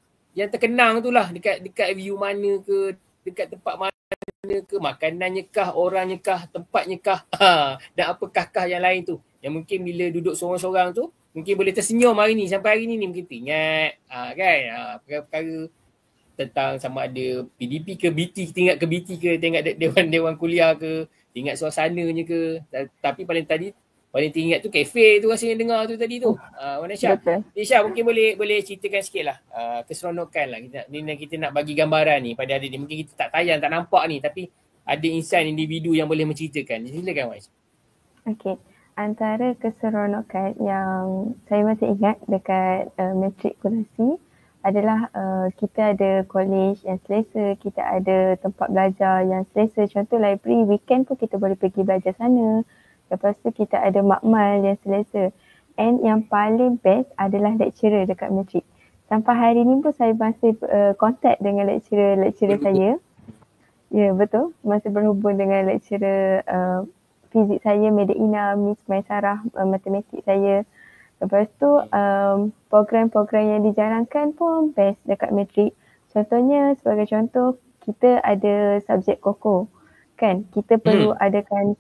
terkenang tu lah dekat view mana ke, dekat tempat mana ke, makanannya kah, orangnya kah, tempatnya kah, dan apakah yang lain tu. Yang mungkin bila duduk seorang-seorang tu, mungkin boleh tersenyum hari ni, sampai hari ni mungkin teringat kan, perkara-perkara tentang sama ada PDP ke BT, kita ingat ke BT ke, tengok dewan kuliah ke, ingat suasananya ke. Tapi paling teringat tu kafe tu rasanya dengar tu tadi tu. Wan Aisyah. Aisyah mungkin boleh ceritakan sikit lah keseronokan lah. Kita nak bagi gambaran ni pada hari ni. Mungkin kita tak tayang, tak nampak ni, tapi ada insan individu yang boleh menceritakan. Silakan Wan Aisyah. Okay. Antara keseronokan yang saya masih ingat dekat matrikulasi adalah kita ada kolej yang selesa, kita ada tempat belajar yang selesa. Contoh library, weekend pun kita boleh pergi belajar sana. Lepas tu kita ada makmal yang selesa. And yang paling best adalah lecturer dekat matrik. Sampai hari ni pun saya masih contact dengan lecturer saya. Ya betul, masih berhubung dengan lecturer fizik saya, Medaina, Miss Maisarah, matematik saya. Lepas tu program-program yang dijalankan pun best dekat matrik. Contohnya, sebagai contoh, kita ada subjek koko. Kan, kita perlu adakan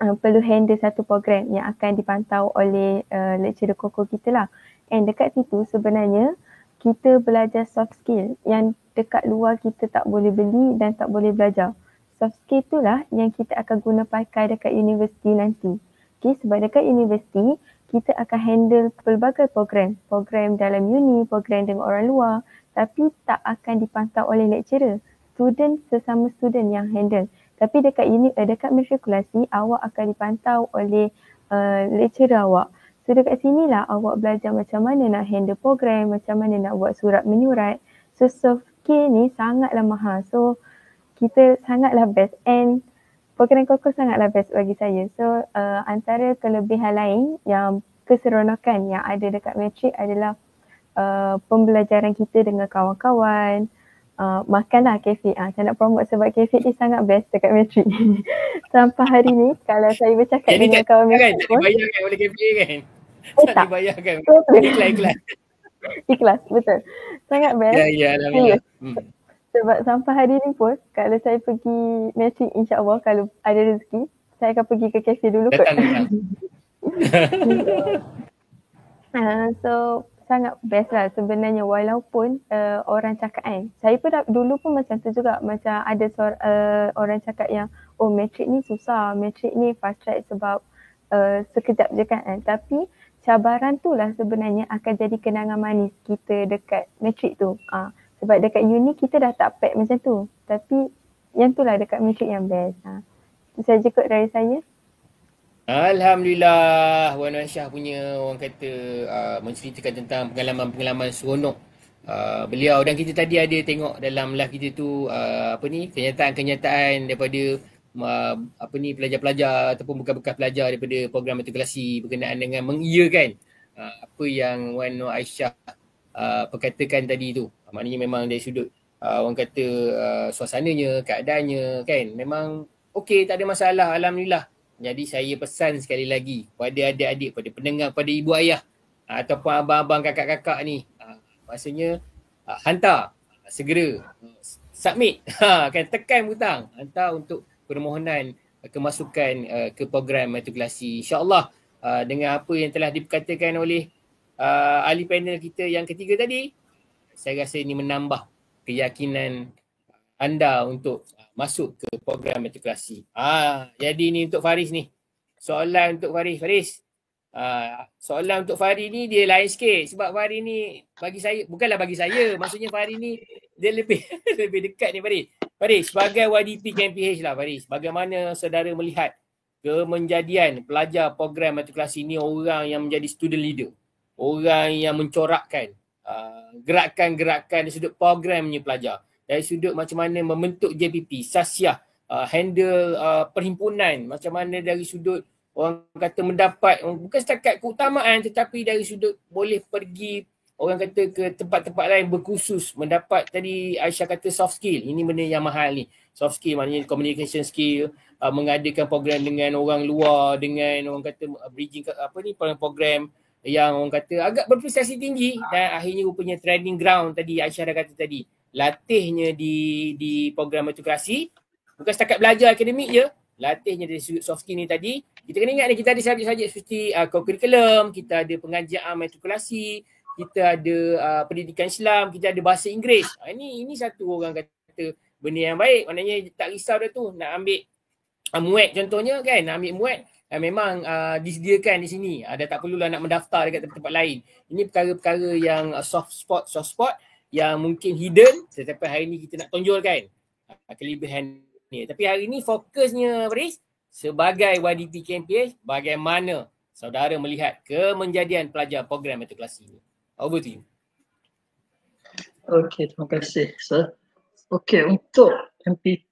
perlu handle satu program yang akan dipantau oleh lecturer koko kita lah. And dekat situ sebenarnya kita belajar soft skill yang dekat luar kita tak boleh beli dan tak boleh belajar. Soft skill itulah yang kita akan guna pakai dekat universiti nanti. Okay, sebab dekat universiti kita akan handle pelbagai program. Program dalam uni, program dengan orang luar, tapi tak akan dipantau oleh lecturer. Sesama student yang handle. Tapi dekat matrikulasi awak akan dipantau oleh lecturer awak. So dekat sinilah awak belajar macam mana nak handle program, macam mana nak buat surat menyurat. So soft skill ni sangatlah mahal. So kita sangatlah best and program koko sangatlah best bagi saya. So antara kelebihan lain yang keseronokan yang ada dekat matrik adalah pembelajaran kita dengan kawan-kawan, makanlah kafe. Saya nak promote sebab kafe ni sangat best dekat Matric. Sampai hari ni kalau saya bercakap Jadi dengan tak kawan kan, Matric tak pun, dibayarkan oleh KPA kan? Tak tak. dibayarkan. Betul. Iklan. Ikhlas, betul. Sangat best. Ya, alhamdulillah. Sebab sampai hari ni pun kalau saya pergi Matric, insya-Allah kalau ada rezeki, saya akan pergi ke kafe dulu kot. Datang. So sangat best lah sebenarnya, walaupun orang cakap saya pun dulu pun macam tu juga, macam ada orang cakap yang Matric ni susah, Matric ni fast track sebab sekejap je kan. Tapi cabaran tu lah sebenarnya akan jadi kenangan manis kita dekat Matric tu. Sebab dekat uni kita dah tak pack macam tu, tapi yang tu lah dekat Matric yang best. Itu saja kot dari saya. Alhamdulillah, Wan Aisyah punya orang kata menceritakan tentang pengalaman-pengalaman seronok beliau, dan kita tadi ada tengok dalam live kita tu kenyataan-kenyataan daripada pelajar-pelajar ataupun bekas-bekas pelajar daripada program matrikulasi berkenaan dengan mengiyakan apa yang Wan Aisyah perkatakan tadi tu. Maknanya memang dari sudut orang kata suasananya, keadaannya kan, memang okey, tak ada masalah, alhamdulillah. Jadi saya pesan sekali lagi kepada adik-adik, pada pendengar, pada ibu ayah ataupun abang-abang, kakak-kakak ni, maksudnya hantar segera submit, kan, tekan butang hantar untuk permohonan kemasukan ke program matrikulasi. InsyaAllah dengan apa yang telah diperkatakan oleh ahli panel kita yang ketiga tadi, saya rasa ini menambah keyakinan anda untuk masuk ke program matrikulasi. Jadi ni untuk Faris ni. Soalan untuk Faris. Soalan untuk Faris ni dia lain sikit sebab Faris ni bagi saya, bukanlah bagi saya, maksudnya Faris ni dia lebih lebih dekat ni Faris. Faris sebagai YDP KMPH lah Faris, bagaimana saudara melihat kemenjadian pelajar program matrikulasi ni orang yang menjadi student leader, orang yang mencorakkan gerakan-gerakan dari sudut programnya pelajar, dari sudut macam mana membentuk JPP, Sasiah, handle perhimpunan, macam mana dari sudut orang kata mendapat bukan setakat keutamaan tetapi dari sudut boleh pergi orang kata ke tempat-tempat lain berkursus, mendapat tadi Aisyah kata soft skill. Ini benda yang mahal ni. Soft skill maknanya communication skill, mengadakan program dengan orang luar, dengan orang kata bridging program yang orang kata agak berprestasi tinggi, dan akhirnya rupanya training ground tadi Aisyah dah kata tadi. Latihnya di program matrikulasi bukan setakat belajar akademik je, latihnya dari sudut soft skill ni tadi. Kita kena ingat ni, kita ada subjek-subjek seperti co-curriculum, kita ada pengajian matrikulasi, kita ada pendidikan Islam, kita ada bahasa Inggeris. Ini satu orang kata benda yang baik. Maknanya tak risau dah tu nak ambil MUAT contohnya kan, nak ambil MUAT memang disediakan di sini. Dah tak perlulah nak mendaftar dekat tempat-tempat lain. Ini perkara-perkara yang soft spot yang mungkin hidden, tetapi hari ni kita nak tonjolkan kelebihan ni. Tapi hari ni fokusnya Faris sebagai YDP KMPH, bagaimana saudara melihat kemenjadian pelajar program matrikulasi ini. Over to you. Okey, terima kasih sir. Okey, untuk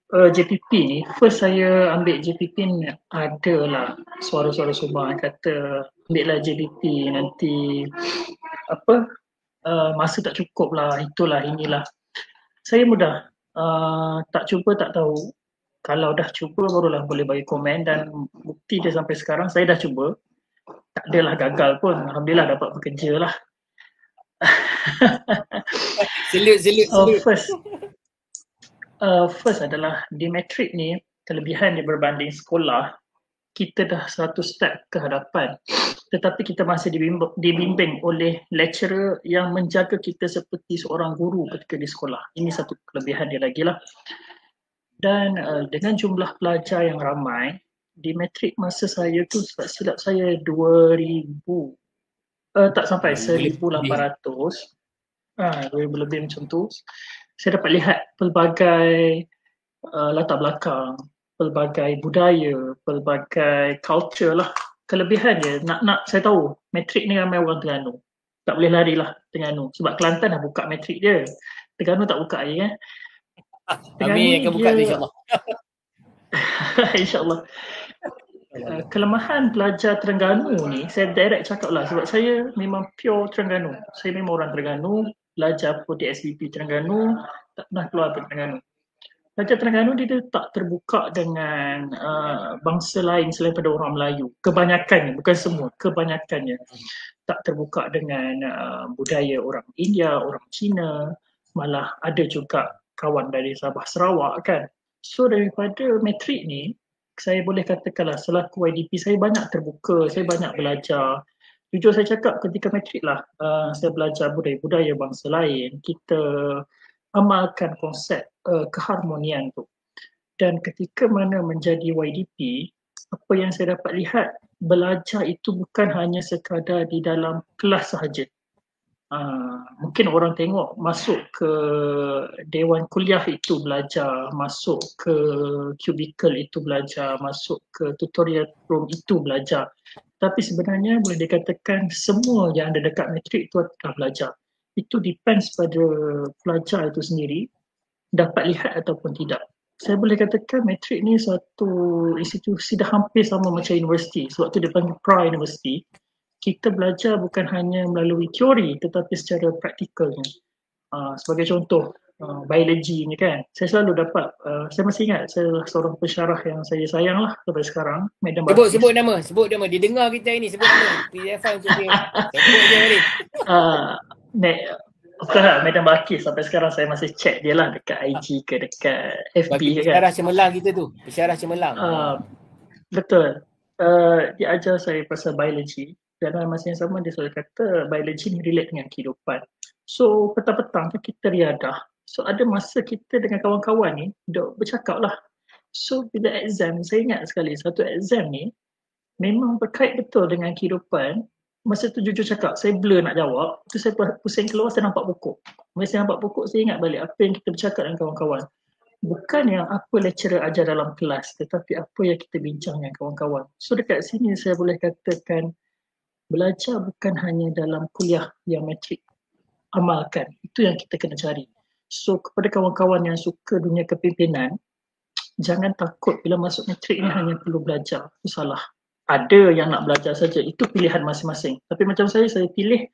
JPP ni, first saya ambil JPP ni adalah suara-suara sumbang kata ambillah JPP nanti masa tak cukup lah, itulah inilah. Saya mudah tak cuba tak tahu. Kalau dah cuba barulah boleh bagi komen, dan bukti dia sampai sekarang saya dah cuba, tak adalah gagal pun. Alhamdulillah dapat bekerja lah. Salute. First adalah di Matric ni, kelebihan dia berbanding sekolah, kita dah satu step ke hadapan, tetapi kita masih dibimbing oleh lecturer yang menjaga kita seperti seorang guru ketika di sekolah. Ini satu kelebihan dia lagi lah. Dan dengan jumlah pelajar yang ramai di Matric masa saya tu, silap saya 2000 tak sampai 1800, 2000 lebih macam tu. Saya dapat lihat pelbagai latar belakang, pelbagai budaya, pelbagai culture lah. Kelebihan dia, nak saya tahu Matric ni ramai orang Terengganu. Tak boleh lari lah Terengganu, sebab Kelantan dah buka Matric dia, Terengganu tak buka lagi Amin akan buka tu insyaAllah. InsyaAllah. Kelemahan pelajar Terengganu ni, saya direct cakap lah, sebab saya memang pure Terengganu. Saya memang orang Terengganu, belajar pun di SBP Terengganu, tak pernah keluar dari Terengganu. Pelajar Terengganu dia tak terbuka dengan bangsa lain selain pada orang Melayu. Kebanyakannya, bukan semua, kebanyakannya tak terbuka dengan budaya orang India, orang Cina, malah ada juga kawan dari Sabah Sarawak kan. So daripada matrik ni, saya boleh katakanlah selaku YDP saya banyak terbuka, saya banyak belajar. Jujur saya cakap ketika matrik lah, saya belajar budaya-budaya bangsa lain, kita amalkan konsep keharmonian tu. Dan ketika mana menjadi YDP, apa yang saya dapat lihat, belajar itu bukan hanya sekadar di dalam kelas sahaja. Mungkin orang tengok masuk ke dewan kuliah itu belajar, masuk ke cubicle itu belajar, masuk ke tutorial room itu belajar. Tapi sebenarnya boleh dikatakan semua yang ada dekat matrik itu adalah belajar. Itu depends pada pelajar itu sendiri dapat lihat ataupun tidak. Saya boleh katakan matrik ni satu institusi dah hampir sama macam universiti. Sebab tu dia panggil pra-universiti. Kita belajar bukan hanya melalui teori tetapi secara praktikalnya. Sebagai contoh, biologi ni kan. Saya selalu dapat, saya masih ingat saya seorang pensyarah yang saya sayang lah sampai sekarang. Madam Bakis. Sebut nama. Dia dengar kita ini, sebut nama. PDF untuk dia. Sebut dia balik. Bukan lah, Madam Bakis sampai sekarang saya masih check dia lah dekat IG ke dekat FB bagi ke kan. Pensyarah cemerlang kita tu. Pensyarah cemerlang. Betul. Dia ajar saya pasal biologi. Dan dalam masa yang sama dia selalu kata biologi ni relate dengan kehidupan. So petang-petang kita riadah. So ada masa kita dengan kawan-kawan ni duk bercakap lah. So bila exam, saya ingat sekali satu exam ni memang berkait betul dengan kehidupan. Masa tu jujur cakap, saya blur nak jawab. Tu saya pusing keluar, saya nampak pokok. Masa saya nampak pokok, saya ingat balik apa yang kita bercakap dengan kawan-kawan. Bukan yang apa lecturer ajar dalam kelas, tetapi apa yang kita bincang dengan kawan-kawan. So dekat sini saya boleh katakan belajar bukan hanya dalam kuliah yang matrik, amalkan. Itu yang kita kena cari. So kepada kawan-kawan yang suka dunia kepimpinan, jangan takut bila masuk matrik ni hanya perlu belajar. Itu salah. Ada yang nak belajar saja, itu pilihan masing-masing. Tapi macam saya pilih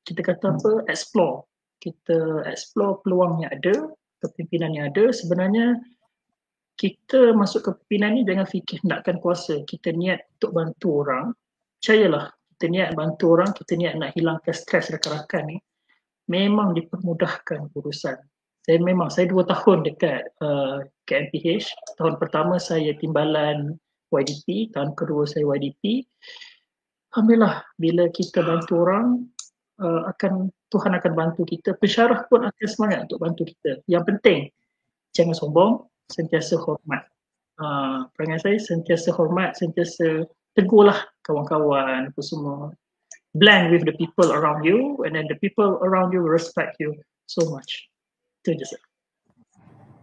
kita kata apa, explore. Kita explore peluang yang ada, kepimpinan yang ada. Sebenarnya kita masuk kepimpinan ni jangan fikir nakkan kuasa. Kita niat untuk bantu orang. Percayalah, kita niat bantu orang, kita niat nak hilangkan stres rakan-rakan ni. Memang dipermudahkan urusan. Saya 2 tahun dekat KMPH. Tahun pertama saya timbalan YDP, tahun kedua saya YDP. Alhamdulillah, bila kita bantu orang, Tuhan akan bantu kita. Pensyarah pun akan semangat untuk bantu kita. Yang penting, jangan sombong, sentiasa hormat. Perangai saya sentiasa hormat, sentiasa tegurlah kawan-kawan apa semua. Blend with the people around you and then the people around you will respect you so much. Itu je sir.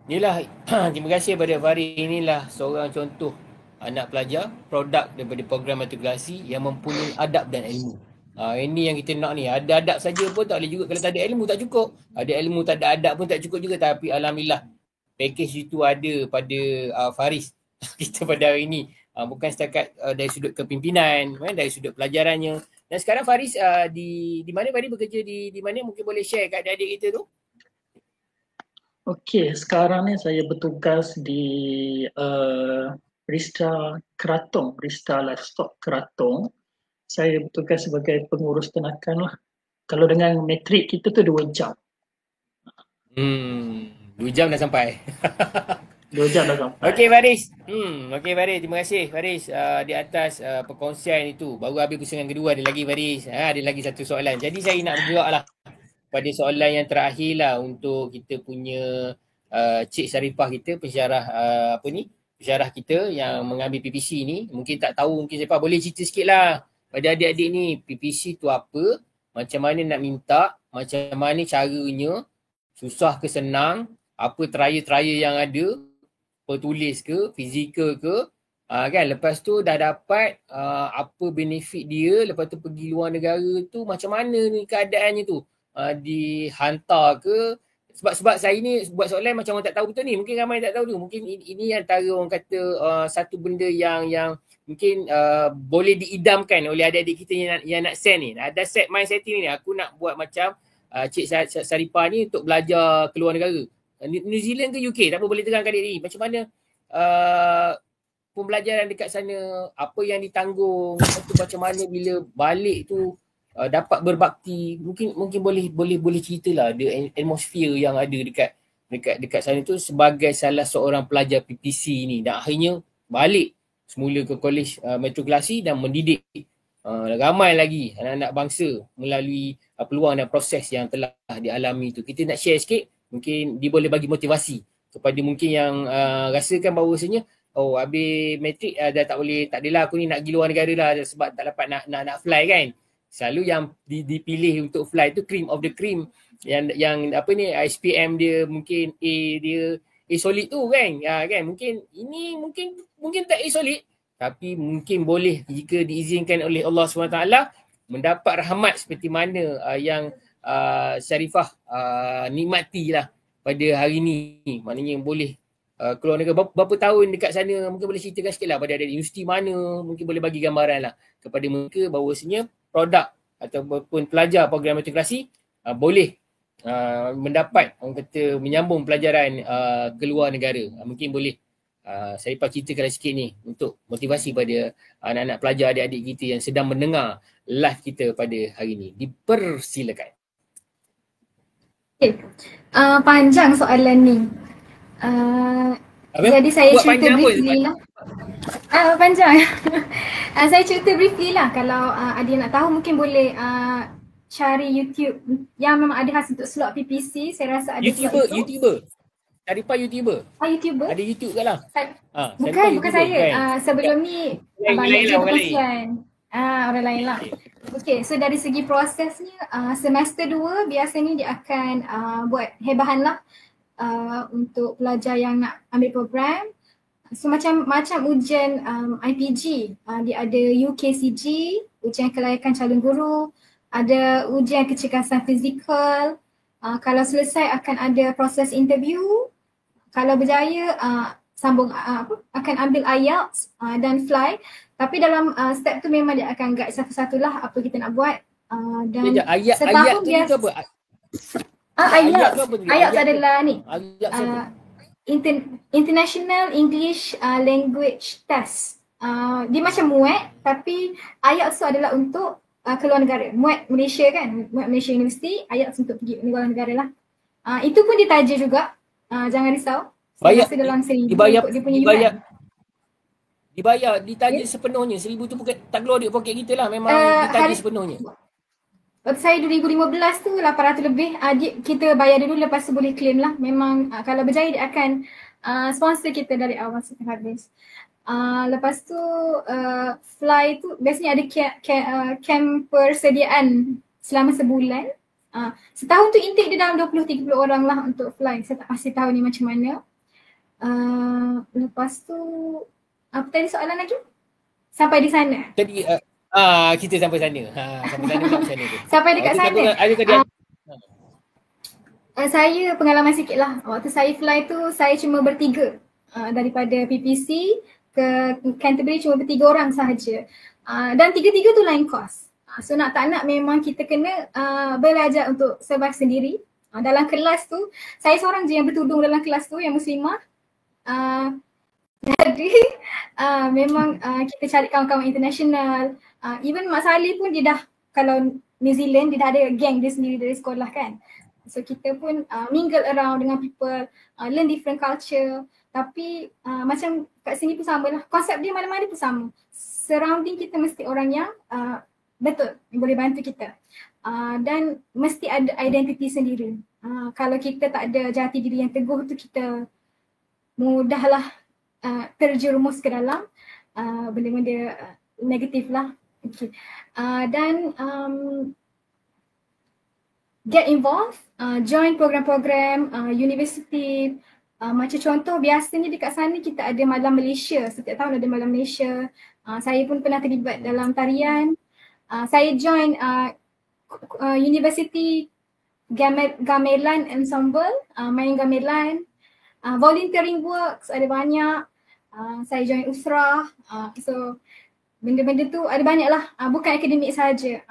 Inilah, terima kasih kepada Farid. Inilah seorang contoh anak pelajar produk daripada program matrikulasi yang mempunyai adab dan ilmu. Ini yang kita nak ni. Ada adab saja pun tak boleh juga. Kalau tak ada ilmu tak cukup. Ada ilmu tak ada adab pun tak cukup juga. Tapi alhamdulillah package itu ada pada Faris kita pada hari ini. Bukan setakat dari sudut kepimpinan, dari sudut pelajarannya. Dan sekarang Faris di mana Faris bekerja di mana? Mungkin boleh share kat adik-adik kita tu. Okey, sekarang ni saya bertugas di Ristra Keratong, Ristra Livestock Keratong. Saya bertugas sebagai pengurus ternakan lah. Kalau dengan matrik kita tu 2 jam. 2 jam dah sampai. 2 jam dah sampai. Okey Faris. Okey Faris, terima kasih Faris di atas perkongsian itu. Baru habis pusingan kedua, ada lagi Faris. Ada lagi satu soalan. Jadi saya nak bergerak lah pada soalan yang terakhir lah untuk kita punya Cik Syarifah kita, pensyarah pensyarah kita yang mengambil PPC ni. Mungkin tak tahu, mungkin Syarifah boleh cerita sikit lah pada adik-adik ni, PPC tu apa, macam mana nak minta, macam mana caranya, susah ke senang, apa trial-trial yang ada, pertulis ke, fizikal ke, kan. Lepas tu dah dapat apa benefit dia, lepas tu pergi luar negara tu macam mana ni keadaannya tu, dihantar ke. Sebab saya ni buat soalan macam orang tak tahu betul ni, mungkin ramai tak tahu tu. Mungkin ini antara orang kata satu benda yang mungkin boleh diidamkan oleh adik-adik kita yang nak send ni. Ada set mind setting ni, aku nak buat macam Cik Saripah ni untuk belajar keluar negara. New Zealand ke UK? Tak apa, boleh terangkan diri. Macam mana pembelajaran dekat sana, apa yang ditanggung, macam mana bila balik tu dapat berbakti. Mungkin boleh ceritalah the atmosphere yang ada dekat sana tu sebagai salah seorang pelajar PPC ni, dan akhirnya balik semula ke kolej matrikulasi dan mendidik ramai lagi anak-anak bangsa melalui peluang dan proses yang telah dialami tu. Kita nak share sikit, mungkin dia boleh bagi motivasi kepada mungkin yang rasakan bahawasanya habis matrik dah tak adalah aku ni nak pergi luar negara lah sebab tak dapat nak fly kan. Selalu yang dipilih untuk fly tu cream of the cream, yang apa ni SPM dia mungkin A solid tu kan. Kan mungkin ini mungkin tak A solid, tapi mungkin boleh jika diizinkan oleh Allah SWT mendapat rahmat seperti mana yang Sarifah nikmatilah pada hari ni. Maknanya boleh keluar negara. Berapa tahun dekat sana, mungkin boleh ceritakan sikit lah pada universiti mana, mungkin boleh bagi gambaran lah kepada mereka bahawasanya produk ataupun pelajar program matrikulasi boleh mendapat, orang kata, menyambung pelajaran keluar negara. Mungkin boleh Sarifah ceritakan sikit ni untuk motivasi pada anak-anak pelajar, adik-adik kita yang sedang mendengar live kita pada hari ni. Dipersilakan. Okay. Panjang soalan ni. Jadi saya cerita briefly lah. Panjang. Saya cerita briefly lah. Kalau ada yang nak tahu mungkin boleh cari YouTube yang memang ada khas untuk slot PPC. Saya rasa ada YouTuber. Sarifah YouTuber. YouTuber? Ada YouTube ke lah? Bukan saya. Sebelum ni banyak juga kesian. Orang lain lah. Okay, so dari segi prosesnya, semester 2 biasanya dia akan buat hebahan lah untuk pelajar yang nak ambil program. So macam ujian IPG, dia ada UKCG, ujian kelayakan calon guru, ada ujian kecergasan fizikal. Kalau selesai akan ada proses interview. Kalau berjaya sambung akan ambil IELTS dan fly. Tapi dalam step tu memang dia akan guide satu-satulah apa kita nak buat. Dan setahun biasa. IELTS adalah ni. International English Language Test. Dia macam MUET, tapi IELTS tu adalah untuk keluar negara. MUET Malaysia kan, MUET Malaysia University, IELTS untuk pergi luar negara lah. Itu pun ditaja juga. Jangan risau. Bayar dalam 1,000 dia punya dibayar, ditaja sepenuhnya. 1,000 tu bukan tak keluar duit poket kita lah, memang ditaja sepenuhnya. Waktu saya 2015 tu 800 lebih. Kita bayar dulu, lepas tu boleh claim lah. Memang kalau berjaya dia akan sponsor kita dari awal sampai habis. Lepas tu fly tu biasanya ada camp persediaan selama sebulan. Setahun tu intake dia dalam 20-30 orang lah untuk fly. Saya tak pasti tahun ni macam mana. Lepas tu apa tadi soalan lagi? Sampai di sana. Tadi kita sampai sana. Sampai sana kat sana tu. Sampai dekat sana. Saya pengalaman sikit lah. Waktu saya fly tu saya cuma bertiga. Daripada PPC ke Canterbury cuma bertiga orang sahaja. Dan tiga-tiga tu lain course. So nak tak nak memang kita kena belajar untuk survive sendiri. Dalam kelas tu, saya seorang je yang bertudung dalam kelas tu, yang muslimah. Jadi memang kita cari kawan-kawan international. Even Mak Saleh pun dia dah, kalau New Zealand dia dah ada geng dia sendiri dari sekolah kan. So kita pun mingle around dengan people, learn different culture. Tapi macam kat sini pun sama lah. Konsep dia mana-mana pun sama. Surrounding kita mesti orang yang betul, yang boleh bantu kita. Dan mesti ada identiti sendiri. Kalau kita tak ada jati diri yang teguh tu, kita mudahlah terjerumus ke dalam benda-benda negatif lah. Okay. Dan get involved, join program-program university. Macam contoh biasanya dekat sana kita ada Malam Malaysia. Setiap tahun ada Malam Malaysia. Saya pun pernah terlibat dalam tarian. Saya join University Gamelan Ensemble, main gamelan. Volunteering works ada banyak. Saya join Usrah. So benda-benda tu ada banyak lah. Bukan akademik sahaja.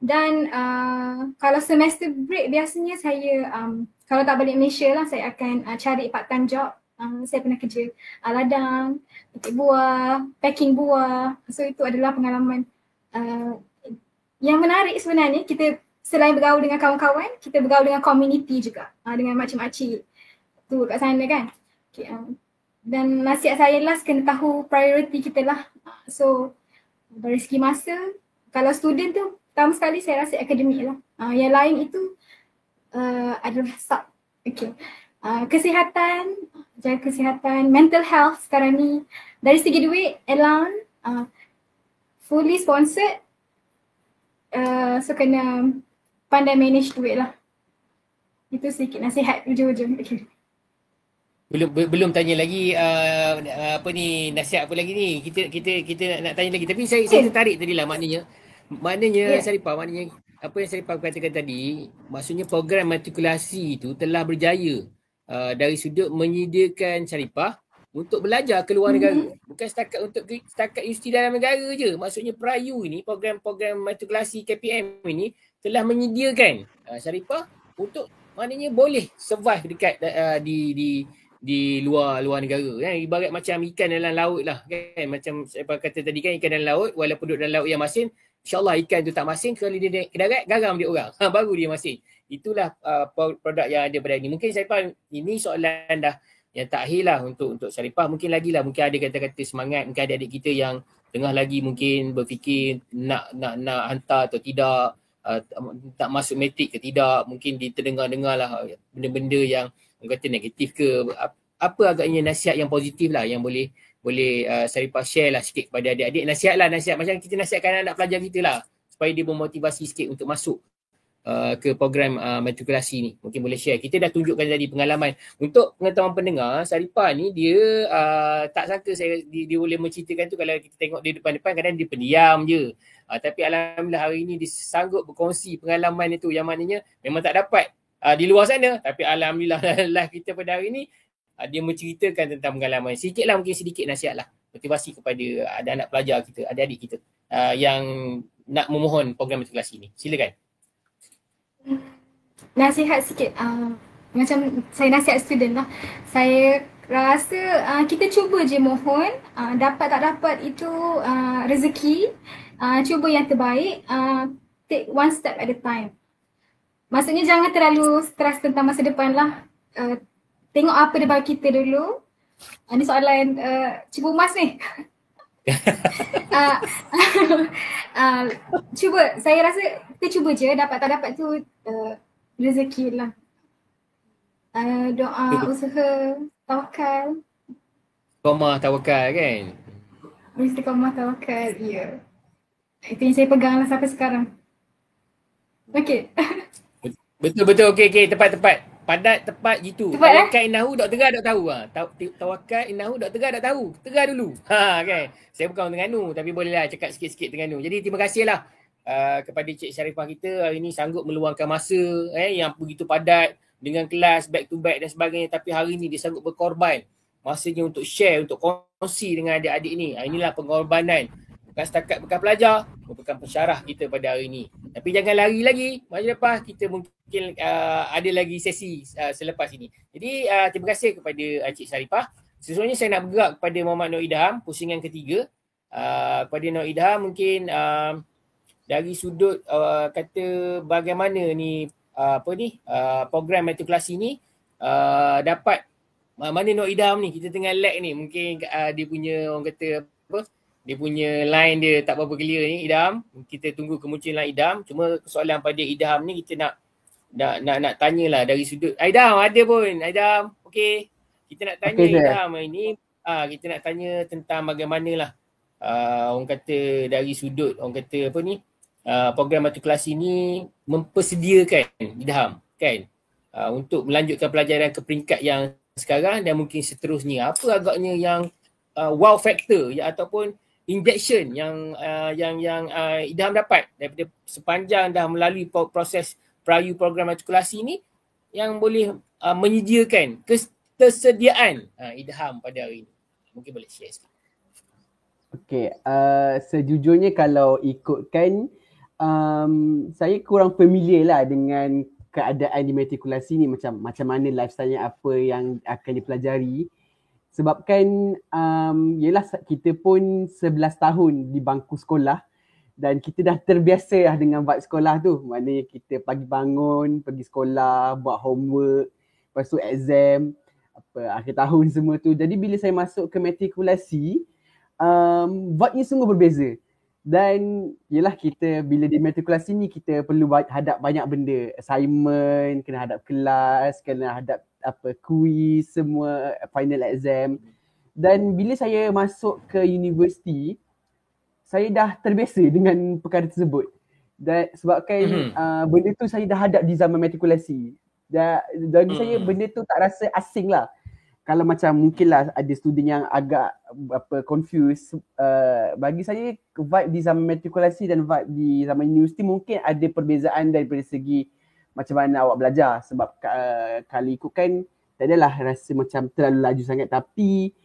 Dan kalau semester break biasanya saya kalau tak balik Malaysia lah, saya akan cari part time job. Saya pernah kerja ladang, petik buah, packing buah. So itu adalah pengalaman yang menarik sebenarnya. Kita selain bergaul dengan kawan-kawan, kita bergaul dengan community juga, dengan makcik-makcik tu kat sana kan. Okay, dan nasihat saya last, kena tahu priority kita lah. So dari segi masa, kalau student tu pertama sekali saya rasa akademik lah. Yang lain itu adalah sub. Okay. Kesihatan, jaga kesihatan, mental health sekarang ni. Dari segi duit, Elan fully sponsored. So kena pandai manage duit lah. Itu sedikit nasihat ujung-ujung. Okay. Belum tanya lagi apa ni, nasihat apa lagi ni. Kita nak tanya lagi, tapi saya tertarik tadi lah, maknanya Saripah, maknanya apa yang Saripah katakan tadi, maksudnya program matrikulasi itu telah berjaya dari sudut menyediakan Saripah untuk belajar ke luar negara. Bukan setakat universiti dalam negara je. Maksudnya PERAYU ini, program-program matrikulasi KPM ini telah menyediakan Saripah untuk maknanya boleh survive dekat di luar negara kan. Ibarat macam ikan dalam laut lah kan. Macam saya kata tadi kan, ikan dalam laut walaupun duduk dalam laut yang masin, insyaAllah ikan tu tak masin, kalau dia naik ke darat garam dia orang. Baru dia masin. Itulah produk yang ada pada ini. Mungkin Saripah, ini soalan dah yang takhir lah untuk Saripah. Mungkin lagi lah, mungkin ada kata-kata semangat. Mungkin ada adik kita yang tengah lagi mungkin berfikir nak hantar atau tidak, tak masuk matrik ke tidak. Mungkin terdengar-dengar lah benda-benda yang kata negatif ke. Apa agaknya nasihat yang positif lah yang boleh Saripah share lah sikit kepada adik-adik. Nasihat macam kita nasihatkan anak pelajar kita lah, supaya dia bermotivasi sikit untuk masuk ke program matrikulasi ni. Mungkin boleh share. Kita dah tunjukkan tadi pengalaman. Untuk pengetahuan pendengar, Saripah ni dia tak sangka dia boleh menceritakan tu. Kalau kita tengok dia depan-depan, kadang dia pendiam je. Tapi alhamdulillah hari ni dia sanggup berkongsi pengalaman itu, yang maknanya memang tak dapat di luar sana. Tapi alhamdulillah live kita pada hari ni, dia menceritakan tentang pengalaman. Mungkin sedikit nasihat lah, motivasi kepada anak pelajar kita, adik-adik kita yang nak memohon program matrikulasi ni. Silakan. Nasihat sikit, macam saya nasihat student lah. Saya rasa kita cuba je mohon, dapat tak dapat itu rezeki, cuba yang terbaik, take one step at a time. Maksudnya jangan terlalu stres tentang masa depan lah. Tengok apa depan kita dulu. Ini soalan cipu emas ni. Cuba, saya rasa kita cuba je, dapat tak dapat tu rezeki lah. Doa, usaha, tawakal. Istiqamah, tawakal kan? Istiqamah, tawakal, ya. Itu yang saya pegang lah sampai sekarang. Okay. Betul. Okay, tepat. Padat, tepat gitu. Tawakal innahu dok tegak dok tahu. Tawakal innahu dok tegak dok tahu. Tegak dulu. Kan. Saya bukan Terengganu, tapi bolehlah cakap sikit-sikit Terengganu. Jadi terima kasihlah kepada Cik Saripah kita hari ini sanggup meluangkan masa yang begitu padat dengan kelas back to back dan sebagainya, tapi hari ini dia sanggup berkorban masanya untuk share, untuk kongsi dengan adik-adik ni. Inilah pengorbanan. Bukan setakat bekas pelajar, merupakan pensyarah kita pada hari ini. Tapi jangan lari lagi. Masa lepas kita mungkin ada lagi sesi selepas ini. Jadi terima kasih kepada Cik Saripah. Sesuanya saya nak bergerak kepada Muhammad Nur Idham, pusingan ketiga. Kepada Nur Idham mungkin dari sudut kata bagaimana ni program matrikulasi ni dapat mana Nur Idham ni, kita tengah lag ni, mungkin dia punya orang kata apa, dia punya line dia tak berapa clear ni Idham. Kita tunggu kemunculan Idham. Cuma soalan pada Idham ni kita nak tanyalah dari sudut Idham ada pun. Idham, okey. Kita nak tanya Idham ini kita nak tanya tentang bagaimanalah orang kata dari sudut orang kata apa ni program matrikulasi ni mempersediakan Idham kan untuk melanjutkan pelajaran ke peringkat yang sekarang dan mungkin seterusnya. Apa agaknya yang wow factor ataupun injection yang Idham dapat daripada sepanjang dah melalui proses PERAYU program matrikulasi ni yang boleh menyediakan ketersediaan Idham pada hari ini. Mungkin boleh share sikit. Okay, sejujurnya kalau ikutkan saya kurang familiar lah dengan keadaan di matrikulasi ni, macam mana lifestyle apa yang akan dipelajari. Sebabkan yelah kita pun 11 tahun di bangku sekolah dan kita dah terbiasa lah dengan vibe sekolah tu. Maknanya kita pagi bangun, pergi sekolah, buat homework, lepas tu exam, akhir tahun semua tu. Jadi bila saya masuk ke matrikulasi, vibe-nya sungguh berbeza. Dan yelah kita bila di matrikulasi ni kita perlu hadap banyak benda. Assignment, kena hadap kelas, kena hadap quiz, semua final exam. Dan bila saya masuk ke universiti, saya dah terbiasa dengan perkara tersebut. Dan sebabkan benda tu saya dah hadap di zaman matrikulasi. Dan bagi saya benda tu tak rasa asing lah. Kalau macam mungkinlah ada student yang agak confused, bagi saya vibe di zaman matrikulasi dan vibe di zaman universiti mungkin ada perbezaan daripada segi macam mana awak belajar. Sebab kalau ikutkan tak adalah rasa macam terlalu laju sangat, tapi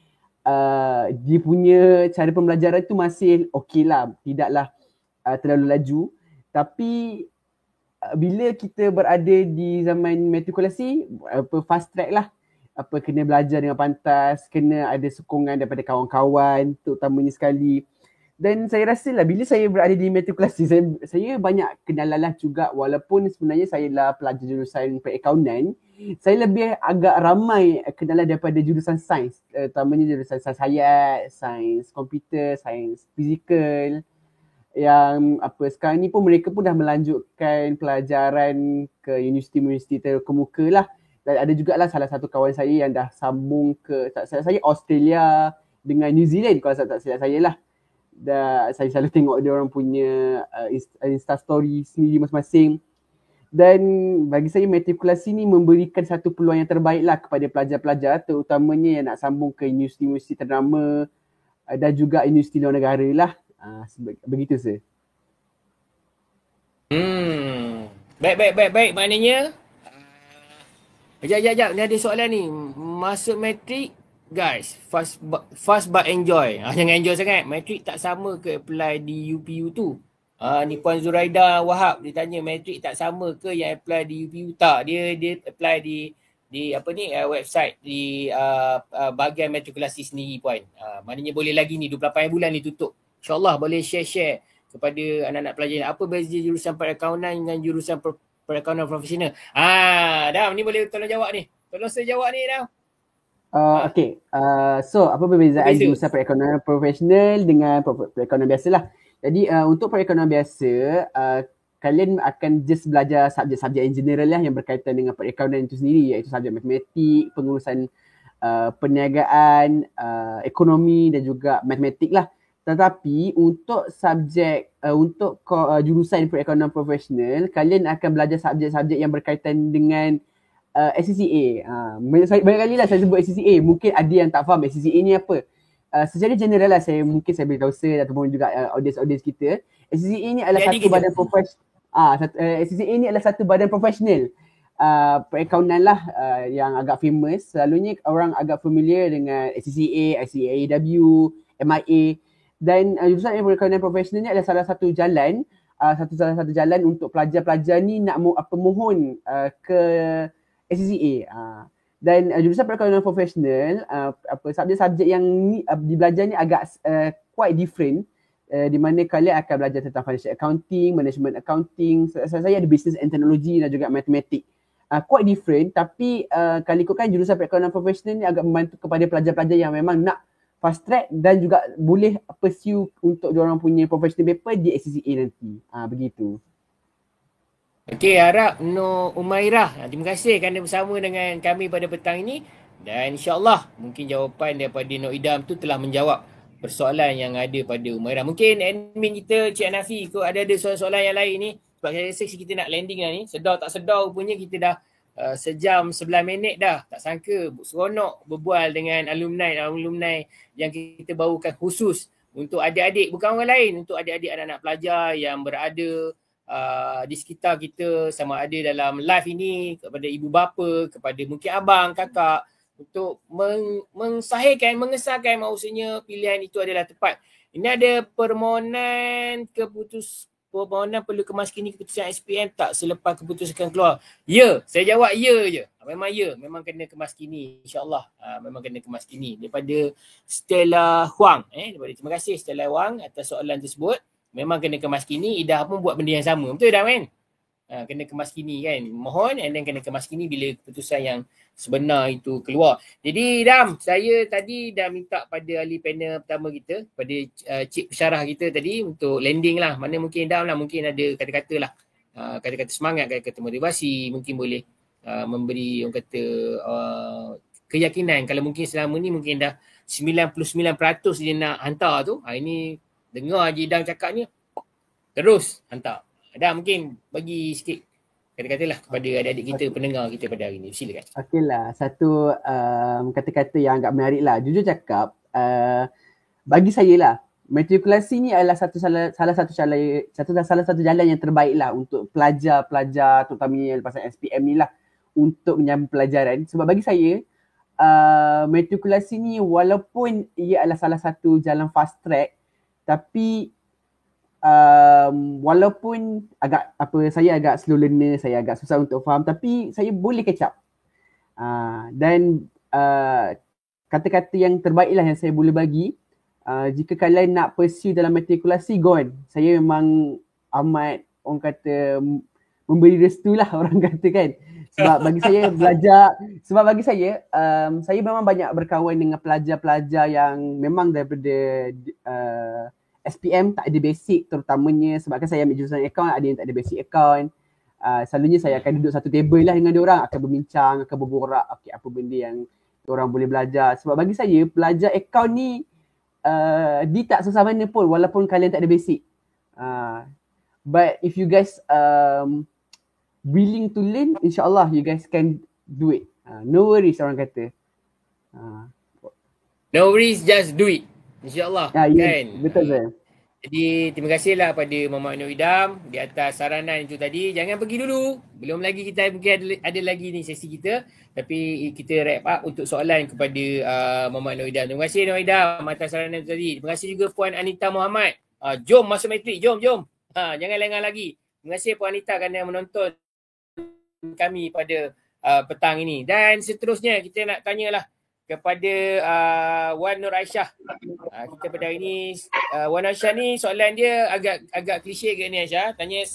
dia punya cara pembelajaran tu masih okey lah, tidaklah terlalu laju. Tapi bila kita berada di zaman matrikulasi, fast track lah, kena belajar dengan pantas, kena ada sokongan daripada kawan-kawan terutamanya sekali. Dan saya rasa lah bila saya berada di matrikulasi, saya banyak kenalan lah juga, walaupun sebenarnya saya lah pelajar jurusan perakaunan, saya lebih agak ramai kenalan daripada jurusan sains, terutamanya jurusan sains hayat, sains komputer, sains fizikal, yang sekarang ni pun mereka pun dah melanjutkan pelajaran ke universiti-universiti terkemuka lah. Dan ada jugalah salah satu kawan saya yang dah sambung ke, tak silap saya, Australia dengan New Zealand kalau tak silap saya lah. Dan saya selalu tengok dia orang punya Insta story sendiri masing-masing. Dan bagi saya matrikulasi ni memberikan satu peluang yang terbaik lah kepada pelajar-pelajar, terutamanya yang nak sambung ke universiti-universiti ternama dan juga universiti luar negara lah. Begitu sir. Baik. Maknanya Sekejap. Ni ada soalan ni. Masuk matrik, guys, fast but enjoy. Jangan enjoy sangat. Matrik tak sama ke apply di UPU tu? Ni Puan Zuraida Wahab, dia tanya matrik tak sama ke yang apply di UPU? Tak, dia apply di website di bahagian matrikulasi sendiri Puan. Maknanya boleh lagi ni 28 bulan ni tutup. InsyaAllah boleh share kepada anak-anak pelajar. Apa beza jurusan perakaunan dengan jurusan perakaunan profesional? Dam, ni boleh tolong jawab ni. Tolong saya jawab ni, Dam. Okay. So apa perbezaan jurusan perakaunan profesional dengan perakaunan biasa lah. Jadi untuk perakaunan biasa, kalian akan just belajar subjek-subjek yang general lah yang berkaitan dengan perakaunan itu sendiri, iaitu subjek matematik, pengurusan perniagaan, ekonomi dan juga matematik lah. Tetapi untuk subjek, untuk jurusan perakaunan profesional, kalian akan belajar subjek-subjek yang berkaitan dengan SCCA. Banyak kali lah saya sebut SCCA. Mungkin ada yang tak faham SCCA ni apa. Secara general lah saya beritahu sir ataupun juga audience kita. SCCA ni adalah satu badan profesional. SCCA ni adalah satu badan profesional perakaunan lah yang agak famous. Selalunya orang agak familiar dengan SCCA, ICAEW, MIA. Dan jurusan perakaunan profesional ni adalah salah satu jalan untuk pelajar-pelajar ni nak mohon ke SCCA. Dan jurusan perakaunan profesional, subjek-subjek yang dibelajar ni agak quite different, di mana kalian akan belajar tentang financial accounting, management accounting, saya ada business and technology dan juga matematik. Quite different, tapi kalau ikutkan jurusan perakaunan profesional ni agak membantu kepada pelajar-pelajar yang memang nak fast track dan juga boleh pursue untuk diorang punya professional paper di SCCA nanti. Begitu. Okey, harap Nur Umairah, terima kasih kerana bersama dengan kami pada petang ini. Dan insyaAllah mungkin jawapan daripada Nur Idham tu telah menjawab persoalan yang ada pada Umairah. Mungkin admin kita, Cik Hanafi, ada soalan-soalan yang lain ni. Sebab saya rasa kita nak landing lah ni. Sedar tak sedar punya kita dah sejam 11 minit dah. Tak sangka seronok berbual dengan alumni yang kita bawakan khusus untuk adik-adik, bukan orang lain, untuk adik-adik anak-anak pelajar yang berada di sekitar kita, sama ada dalam live ini, kepada ibu bapa, kepada mungkin abang, kakak, untuk mengesahkan bahawasanya pilihan itu adalah tepat. Ini ada permohonan permohonan perlu kemaskini keputusan SPM tak selepas keputusan keluar? Ya, saya jawab ya je. Memang ya, memang kena kemaskini insya-Allah. Memang kena kemaskini. Daripada Stella Huang, terima kasih Stella Huang atas soalan tersebut. Memang kena kemaskini, IDA pun buat benda yang sama. Betul tak kan? Kena kemaskini kan, mohon and then kena kemaskini bila keputusan yang sebenar itu keluar. Jadi Dam, saya tadi dah minta pada ahli panel pertama kita, pada cik pensyarah kita tadi untuk landing lah. Mana mungkin Dam lah, mungkin ada kata-kata lah, kata-kata semangat, kata-kata motivasi, mungkin boleh memberi orang kata keyakinan. Kalau mungkin selama ni mungkin dah 99% dia nak hantar tu, ini dengar je Dam cakap ni, terus hantar. Dah mungkin bagi sikit kata-katalah kepada adik-adik kita, pendengar kita pada hari ini. Silakan. Okeylah, satu kata-kata yang agak menarik lah. Jujur cakap, bagi saya lah, matrikulasi ni adalah salah satu jalan yang terbaik lah untuk pelajar-pelajar, terutamanya lepasan SPM ni lah, untuk menyambung pelajaran. Sebab bagi saya, matrikulasi ni walaupun ia adalah salah satu jalan fast track, tapi walaupun saya agak slow learner, saya agak susah untuk faham, tapi saya boleh catch up. Dan kata-kata yang terbaik lah yang saya boleh bagi, jika kalian nak pursue dalam matrikulasi, go on. Saya memang amat orang kata memberi restu lah orang kata kan. Sebab bagi saya belajar, saya memang banyak berkawan dengan pelajar-pelajar yang memang daripada SPM tak ada basic, terutamanya sebabkan saya ambil jurusan account, ada yang tak ada basic account. Selalunya saya akan duduk satu table lah dengan diorang, akan berbincang, akan berborak apa benda yang diorang boleh belajar. Sebab bagi saya belajar account ni dia tak susah mana pun walaupun kalian tak ada basic. But if you guys willing to learn, insyaAllah you guys can do it. No worries orang kata. No worries, just do it. InsyaAllah kan. Betul saya. Jadi terima kasihlah pada Muhammad Nur Idham di atas saranan itu tadi. Jangan pergi dulu. Belum lagi kita mungkin ada lagi ni sesi kita. Tapi kita wrap up untuk soalan kepada Muhammad Nur Idham. Terima kasih Nur Idham atas saranan itu tadi. Terima kasih juga Puan Anita Muhammad. Jom masuk matrik. Jom. Jangan lengah lagi. Terima kasih Puan Anita kerana menonton kami pada petang ini. Dan seterusnya kita nak tanyalah kepada Wan Nur Aisyah. Kita pada hari ni Wan Aisyah ni soalan dia agak klise ke ni Aisyah. Tanya,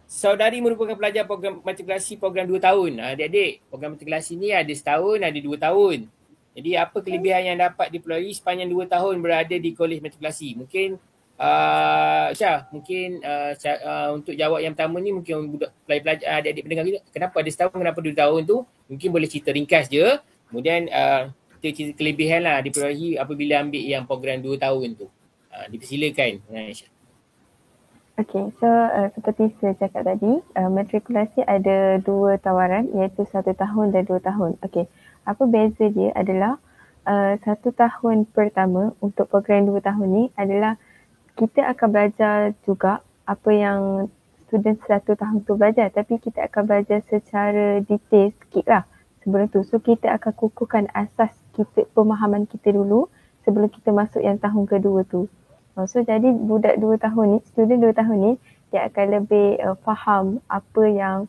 saudari merupakan pelajar program matrikulasi program 2 tahun. Adik-adik, program matrikulasi ni ada setahun, ada 2 tahun. Jadi apa kelebihan yang dapat diperoleh sepanjang 2 tahun berada di kolej matrikulasi? Mungkin Aisyah, mungkin untuk jawab yang pertama ni mungkin pelajar adik-adik pendengar kita, kenapa ada setahun, kenapa 2 tahun tu? Mungkin boleh cerita ringkas je. Kemudian kita kelebihan lah diperolehi apabila ambil yang program 2 tahun tu. Dipersilakan Aisyah. Okay, so seperti saya cakap tadi, matrikulasi ada 2 tawaran iaitu 1 tahun dan 2 tahun. Okay, apa beza dia adalah 1 tahun pertama untuk program 2 tahun ni adalah kita akan belajar juga apa yang student 1 tahun tu belajar, tapi kita akan belajar secara detail sikit lah sebelum tu. So kita akan kukuhkan asas kita, pemahaman kita dulu sebelum kita masuk yang tahun kedua tu. So jadi budak 2 tahun ni, student 2 tahun ni, dia akan lebih faham apa yang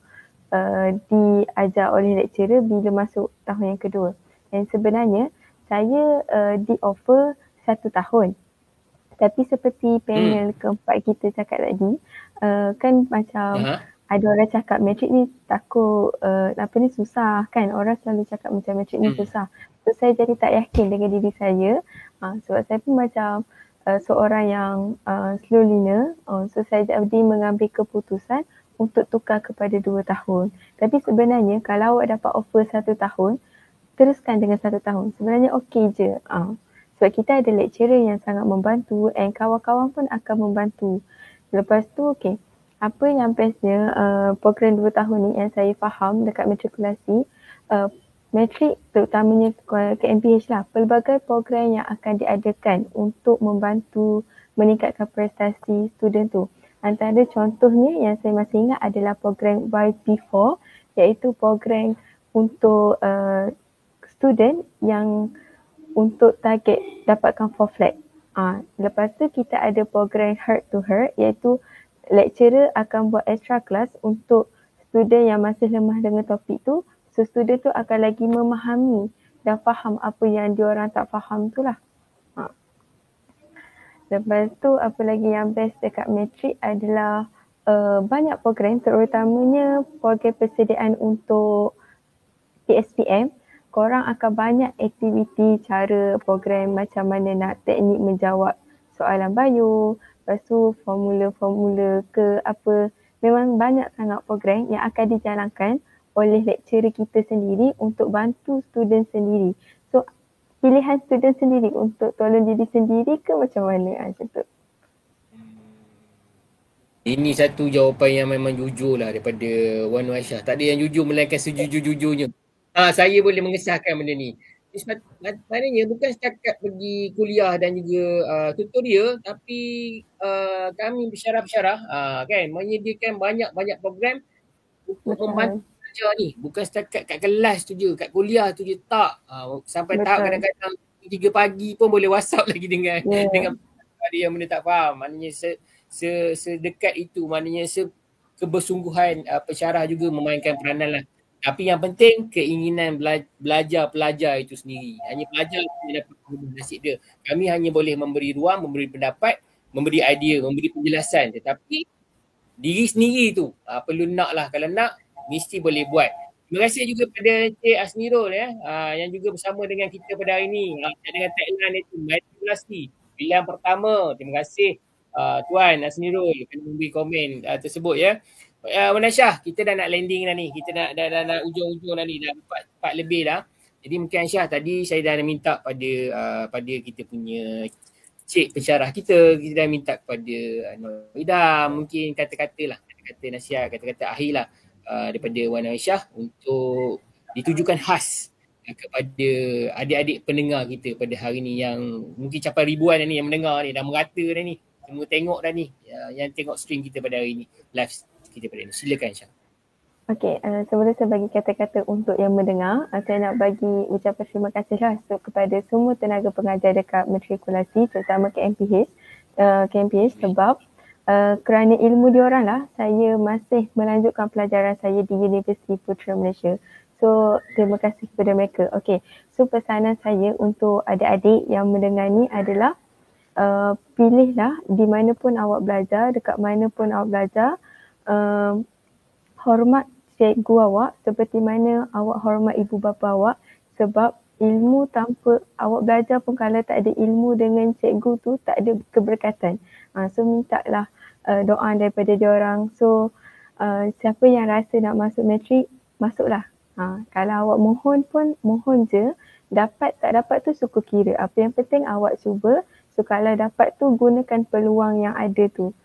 diajar oleh lecturer bila masuk tahun yang kedua. Dan sebenarnya saya di-offer 1 tahun. Tapi seperti panel keempat kita cakap tadi, kan macam ada orang cakap matrik ni takut ni susah kan. Orang selalu cakap macam matrik ni susah. So saya jadi tak yakin dengan diri saya. Sebab saya pun macam seorang yang slow learner. So saya jadi mengambil keputusan untuk tukar kepada 2 tahun. Tapi sebenarnya kalau awak dapat offer 1 tahun, teruskan dengan 1 tahun. Sebenarnya okey je. Sebab kita ada lecturer yang sangat membantu and kawan-kawan pun akan membantu. Lepas tu okey, apa yang bestnya program 2 tahun ni yang saya faham dekat matrikulasi, matrik terutamanya ke MPH lah, pelbagai program yang akan diadakan untuk membantu meningkatkan prestasi student tu. Antara contohnya yang saya masih ingat adalah program YP4, iaitu program untuk student yang untuk target dapatkan 4 flat. Lepas tu kita ada program Heart to Heart, iaitu lecturer akan buat extra class untuk student yang masih lemah dengan topik tu. So student tu akan lagi memahami dan faham apa yang diorang tak faham tu lah. Lepas tu apa lagi yang best dekat Matric adalah banyak program, terutamanya program persediaan untuk PSPM. Korang akan banyak aktiviti cara program macam mana nak teknik menjawab soalan bio, lepas tu formula-formula ke apa. Memang banyak sangat program yang akan dijalankan oleh lecturer kita sendiri untuk bantu student sendiri. So pilihan student sendiri untuk tolong diri sendiri ke macam mana macam tu? Ini satu jawapan yang memang jujur lah daripada Wan Aisyah. Tak ada yang jujur melainkan sejujur-jujurnya. Saya boleh mengesahkan benda ni. Maknanya bukan setakat pergi kuliah dan juga tutorial, tapi kami bersyarah-syarah kan menyediakan banyak-banyak program untuk membantu belajar ni. Bukan setakat kat kelas tu je, kat kuliah tu je tak. Sampai tahap kadang-kadang 3 pagi pun boleh WhatsApp lagi dengan ada yang benda tak faham. Maknanya sedekat itu, maknanya kebersungguhan pensyarah juga memainkan peranan lah. Tapi yang penting keinginan belajar pelajar itu sendiri. Hanya pelajar yang dapat mengubah nasib dia. Kami hanya boleh memberi ruang, memberi pendapat, memberi idea, memberi penjelasan. Tetapi diri sendiri tu perlu nak lah. Kalau nak, mesti boleh buat. Terima kasih juga pada Encik Asmirul yang juga bersama dengan kita pada hari ini. Dengan tagline itu, matrikulasi. Pilihan pertama. Terima kasih Tuan Asmirul kerana memberi komen tersebut ya. Wan Aisyah, kita dah nak landing dah ni. Kita dah ujung-ujung dah ni. Dah 4 lebih dah. Jadi mungkin Aisyah tadi saya dah minta pada kita punya cik pensyarah kita dah minta kepada Ida mungkin kata-kata lah. Kata-kata nasihat, kata-kata akhir lah daripada Wan Aisyah untuk ditujukan khas kepada adik-adik pendengar kita pada hari ni yang mungkin capai ribuan dah ni yang mendengar ni. Dah merata dah ni. Semua tengok dah ni. Yang tengok stream kita pada hari ni. Live kita pada ini. Silakan Syah. Okey, sebelum saya bagi kata-kata untuk yang mendengar, saya nak bagi ucapan terima kasih lah kepada semua tenaga pengajar dekat matrikulasi, terutama KMPH sebab kerana ilmu diorang lah, saya masih melanjutkan pelajaran saya di Universiti Putra Malaysia. So, terima kasih kepada mereka. Okey, so pesanan saya untuk adik-adik yang mendengar ni adalah pilihlah di mana pun awak belajar, dekat mana pun awak belajar, hormat cikgu awak seperti mana awak hormat ibu bapa awak, sebab ilmu tanpa awak belajar pun kalau tak ada ilmu dengan cikgu tu tak ada keberkatan. So mintalah doa daripada diorang. So siapa yang rasa nak masuk matrik, masuklah. Kalau awak mohon pun mohon je, dapat tak dapat tu suku kira. Apa yang penting awak cuba. So kalau dapat tu gunakan peluang yang ada tu.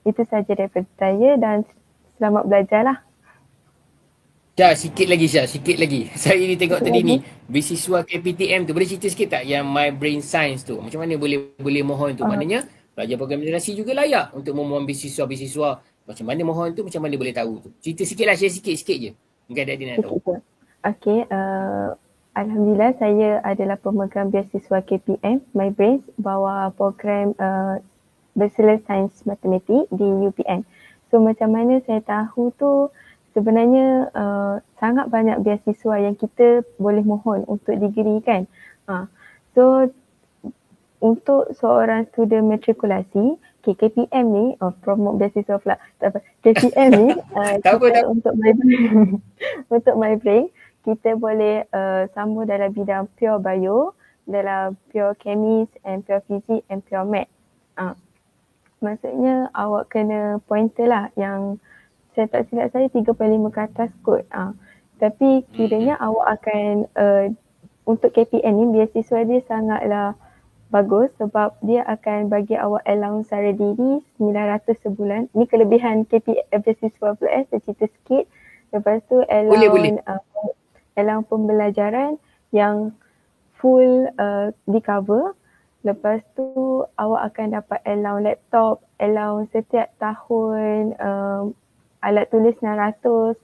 Itu saja daripada saya dan selamat belajar lah. Syah, sikit lagi. Saya ni tengok tadi ni, beasiswa KPTM tu, boleh cerita sikit tak yang My Brain Science tu? Macam mana boleh mohon tu? Maknanya pelajar program generasi juga layak untuk memohon beasiswa. Macam mana mohon tu, macam mana boleh tahu tu? Cerita sikit lah, share sikit je. Mungkin ada nak tahu. Okey, alhamdulillah saya adalah pemegang beasiswa KPM, My Brain, bawah program Bachelor Science Matematik di UPN. So macam mana saya tahu tu, sebenarnya sangat banyak beasiswa yang kita boleh mohon untuk degree kan. So untuk seorang student matrikulasi, KPM ni, promote beasiswa pula. KPM ni untuk My Brain, kita boleh sambung dalam bidang pure bio, dalam pure chemist and pure physics and pure math. Maksudnya awak kena pointer lah yang saya tak silap saya 35 ke atas kot. Tapi kiranya awak akan untuk KPM ni beasiswa dia sangatlah bagus sebab dia akan bagi awak allowance sara diri 900 sebulan. Ni kelebihan KPM beasiswa pula saya cerita sikit. Lepas tu allowance allowance pembelajaran yang full di cover. Lepas tu awak akan dapat allowance laptop, allowance setiap tahun, alat tulis 900,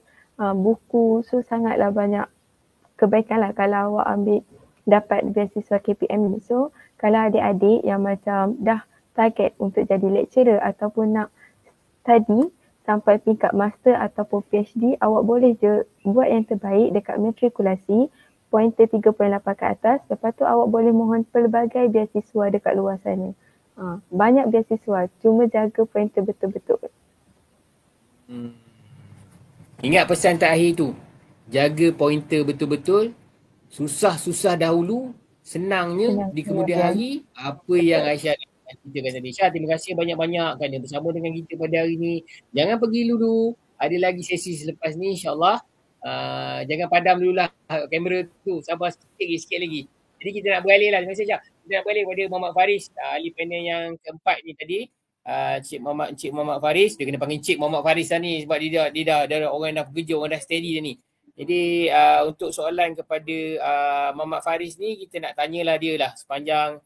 buku. So sangatlah banyak kebaikan lah kalau awak dapat beasiswa KPM ni. So kalau adik-adik yang macam dah target untuk jadi lecturer ataupun nak tadi sampai tingkat master ataupun PhD, awak boleh je buat yang terbaik dekat matrikulasi, pointer 3.8 ke atas. Lepas tu awak boleh mohon pelbagai beasiswa dekat luar sana. Banyak beasiswa, cuma jaga pointer betul-betul. Ingat pesan terakhir tu. Jaga pointer betul-betul. Susah-susah dahulu, senangnya di kemudian hari. Apa yang Aisyah ceritakan tadi. Syah, terima kasih banyak-banyak kan yang bersama dengan kita pada hari ni. Jangan pergi dulu. Ada lagi sesi selepas ni, insyaAllah. Jangan padam dululah kamera tu. Sabar sikit lagi. Jadi kita nak beralih lah. Terima kasih Syah. Kita nak beralih pada Muhammad Faris, ahli panel yang keempat ni tadi. Encik Muhammad Faris. Dia kena panggil Encik Muhammad Faris lah ni sebab dia dah orang dah bekerja, orang dah steady dah ni. Jadi untuk soalan kepada Muhammad Faris ni, kita nak tanyalah dia lah sepanjang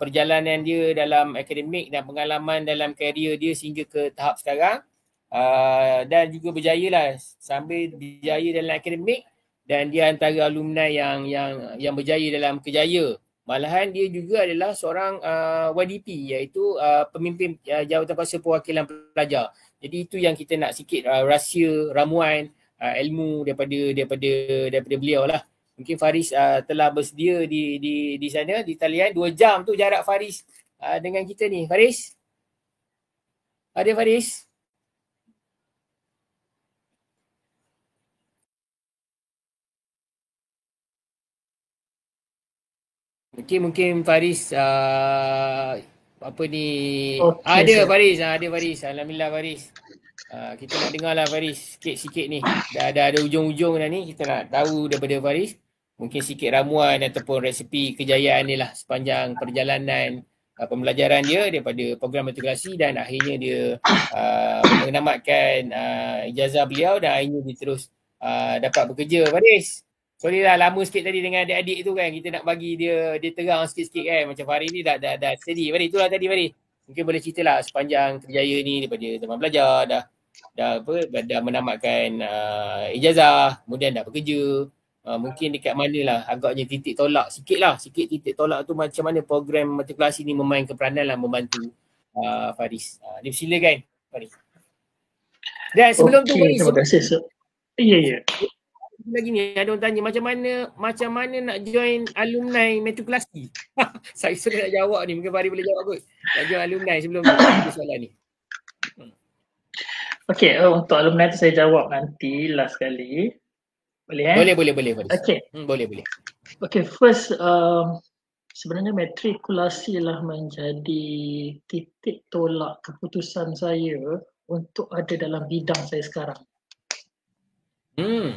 perjalanan dia dalam akademik dan pengalaman dalam karier dia sehingga ke tahap sekarang, dan juga berjaya lah sambil berjaya dalam akademik, dan dia antara alumni yang berjaya dalam Kerjaya. Malahan dia juga adalah seorang YDP, iaitu pemimpin Jawatan Kuasa Perwakilan Pelajar. Jadi itu yang kita nak sikit rahsia, ramuan, ilmu daripada beliau lah. Mungkin Faris telah bersedia di sana, di talian. 2 jam tu jarak Faris dengan kita ni. Faris? Ada Faris? Mungkin Faris apa ni? Ada Faris, ada Faris. Alhamdulillah Faris. Kita nak dengar lah Faris sikit-sikit ni. Dah ada ujung-ujung dah ni. Kita nak tahu daripada Faris mungkin sikit ramuan ataupun resepi kejayaan ni lah sepanjang perjalanan pembelajaran dia daripada program matrikulasi, dan akhirnya dia menamatkan ijazah beliau dan akhirnya dia terus dapat bekerja. Faris, sorry lah lama sikit tadi dengan adik-adik tu kan. Kita nak bagi dia terang sikit-sikit kan. Macam Faris ni dah steady. Faris, itulah tadi Faris. Mungkin boleh cerita lah sepanjang kerjaya ni daripada zaman belajar dah menamatkan ijazah, kemudian dah bekerja. Mungkin dekat mana lah agaknya titik tolak sikit titik tolak tu, macam mana program matrikulasi ni memainkan peranan lah membantu Faris. Dipersilakan Faris. Dan sebelum tu Faris, terima kasih. Ya. Lagi ni ada orang tanya macam mana nak join alumni matrikulasi. Saya sudah nak jawab ni, mungkin Faris boleh jawab kot. Nak join alumni sebelum ada soalan ni. Okey, untuk alumni tu saya jawab nanti last kali. Boleh Boleh Faris. Okey. Boleh. Okey, first sebenarnya matrikulasi lah menjadi titik tolak keputusan saya untuk ada dalam bidang saya sekarang.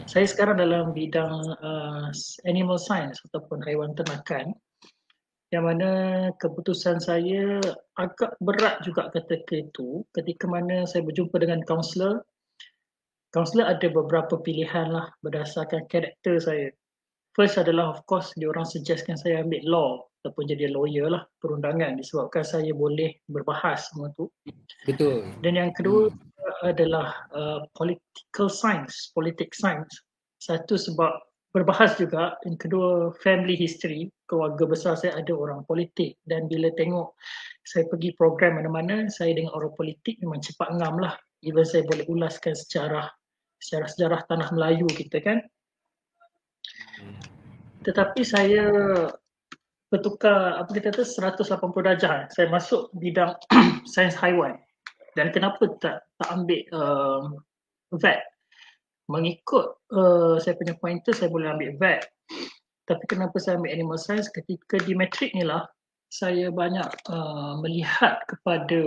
Saya sekarang dalam bidang animal science ataupun haiwan ternakan, yang mana keputusan saya agak berat juga ketika mana saya berjumpa dengan kaunselor. Kaunselor ada beberapa pilihan lah berdasarkan karakter saya. First adalah of course diorang suggestkan saya ambil law ataupun jadi lawyer lah, perundangan, disebabkan saya boleh berbahas semua tu. Betul. Dan yang kedua adalah politics science. Satu sebab berbahas juga, yang kedua family history, keluarga besar saya ada orang politik, dan bila tengok saya pergi program mana-mana, saya dengan orang politik memang cepat ngam lah. Even saya boleh ulaskan sejarah tanah Melayu kita kan. Tetapi saya bertukar 180 darjah. Saya masuk bidang sains haiwan. Dan kenapa tak ambil vet? Mengikut saya punya pointer, saya boleh ambil vet. Tapi kenapa saya ambil animal science? Ketika di matrik ni lah, saya banyak melihat kepada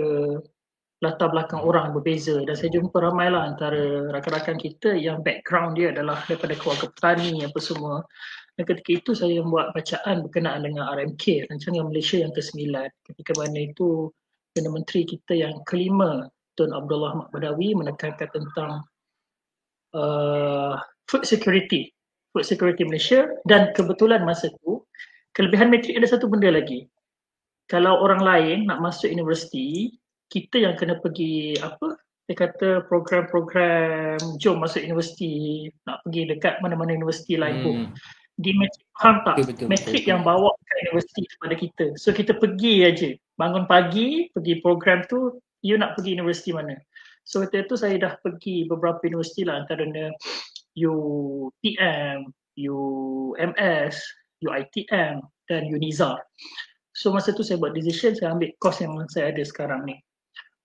latar belakang orang berbeza, dan saya jumpa ramai lah antara rakan-rakan kita yang background dia adalah daripada keluarga petani apa semua. Dan ketika itu saya membuat bacaan berkenaan dengan RMK, Rancangan Malaysia yang ke-9. Ketika mana itu Perdana Menteri kita yang ke-5, Tun Abdullah Ahmad Badawi, menekankan tentang food security Malaysia. Dan kebetulan masa tu kelebihan matrik ada satu benda lagi. Kalau orang lain nak masuk universiti, kita yang kena pergi dia kata program-program jom masuk universiti, nak pergi dekat mana-mana universiti lain pun. Di matrik, faham tak? Matrik yang bawa ke universiti kepada kita. So kita pergi aja, bangun pagi pergi program tu, you nak pergi universiti mana. So waktu itu saya dah pergi beberapa universiti lah, antaranya UTM, UMS, UITM dan UNIZA. So masa tu saya buat decision, saya ambil course yang saya ada sekarang ni.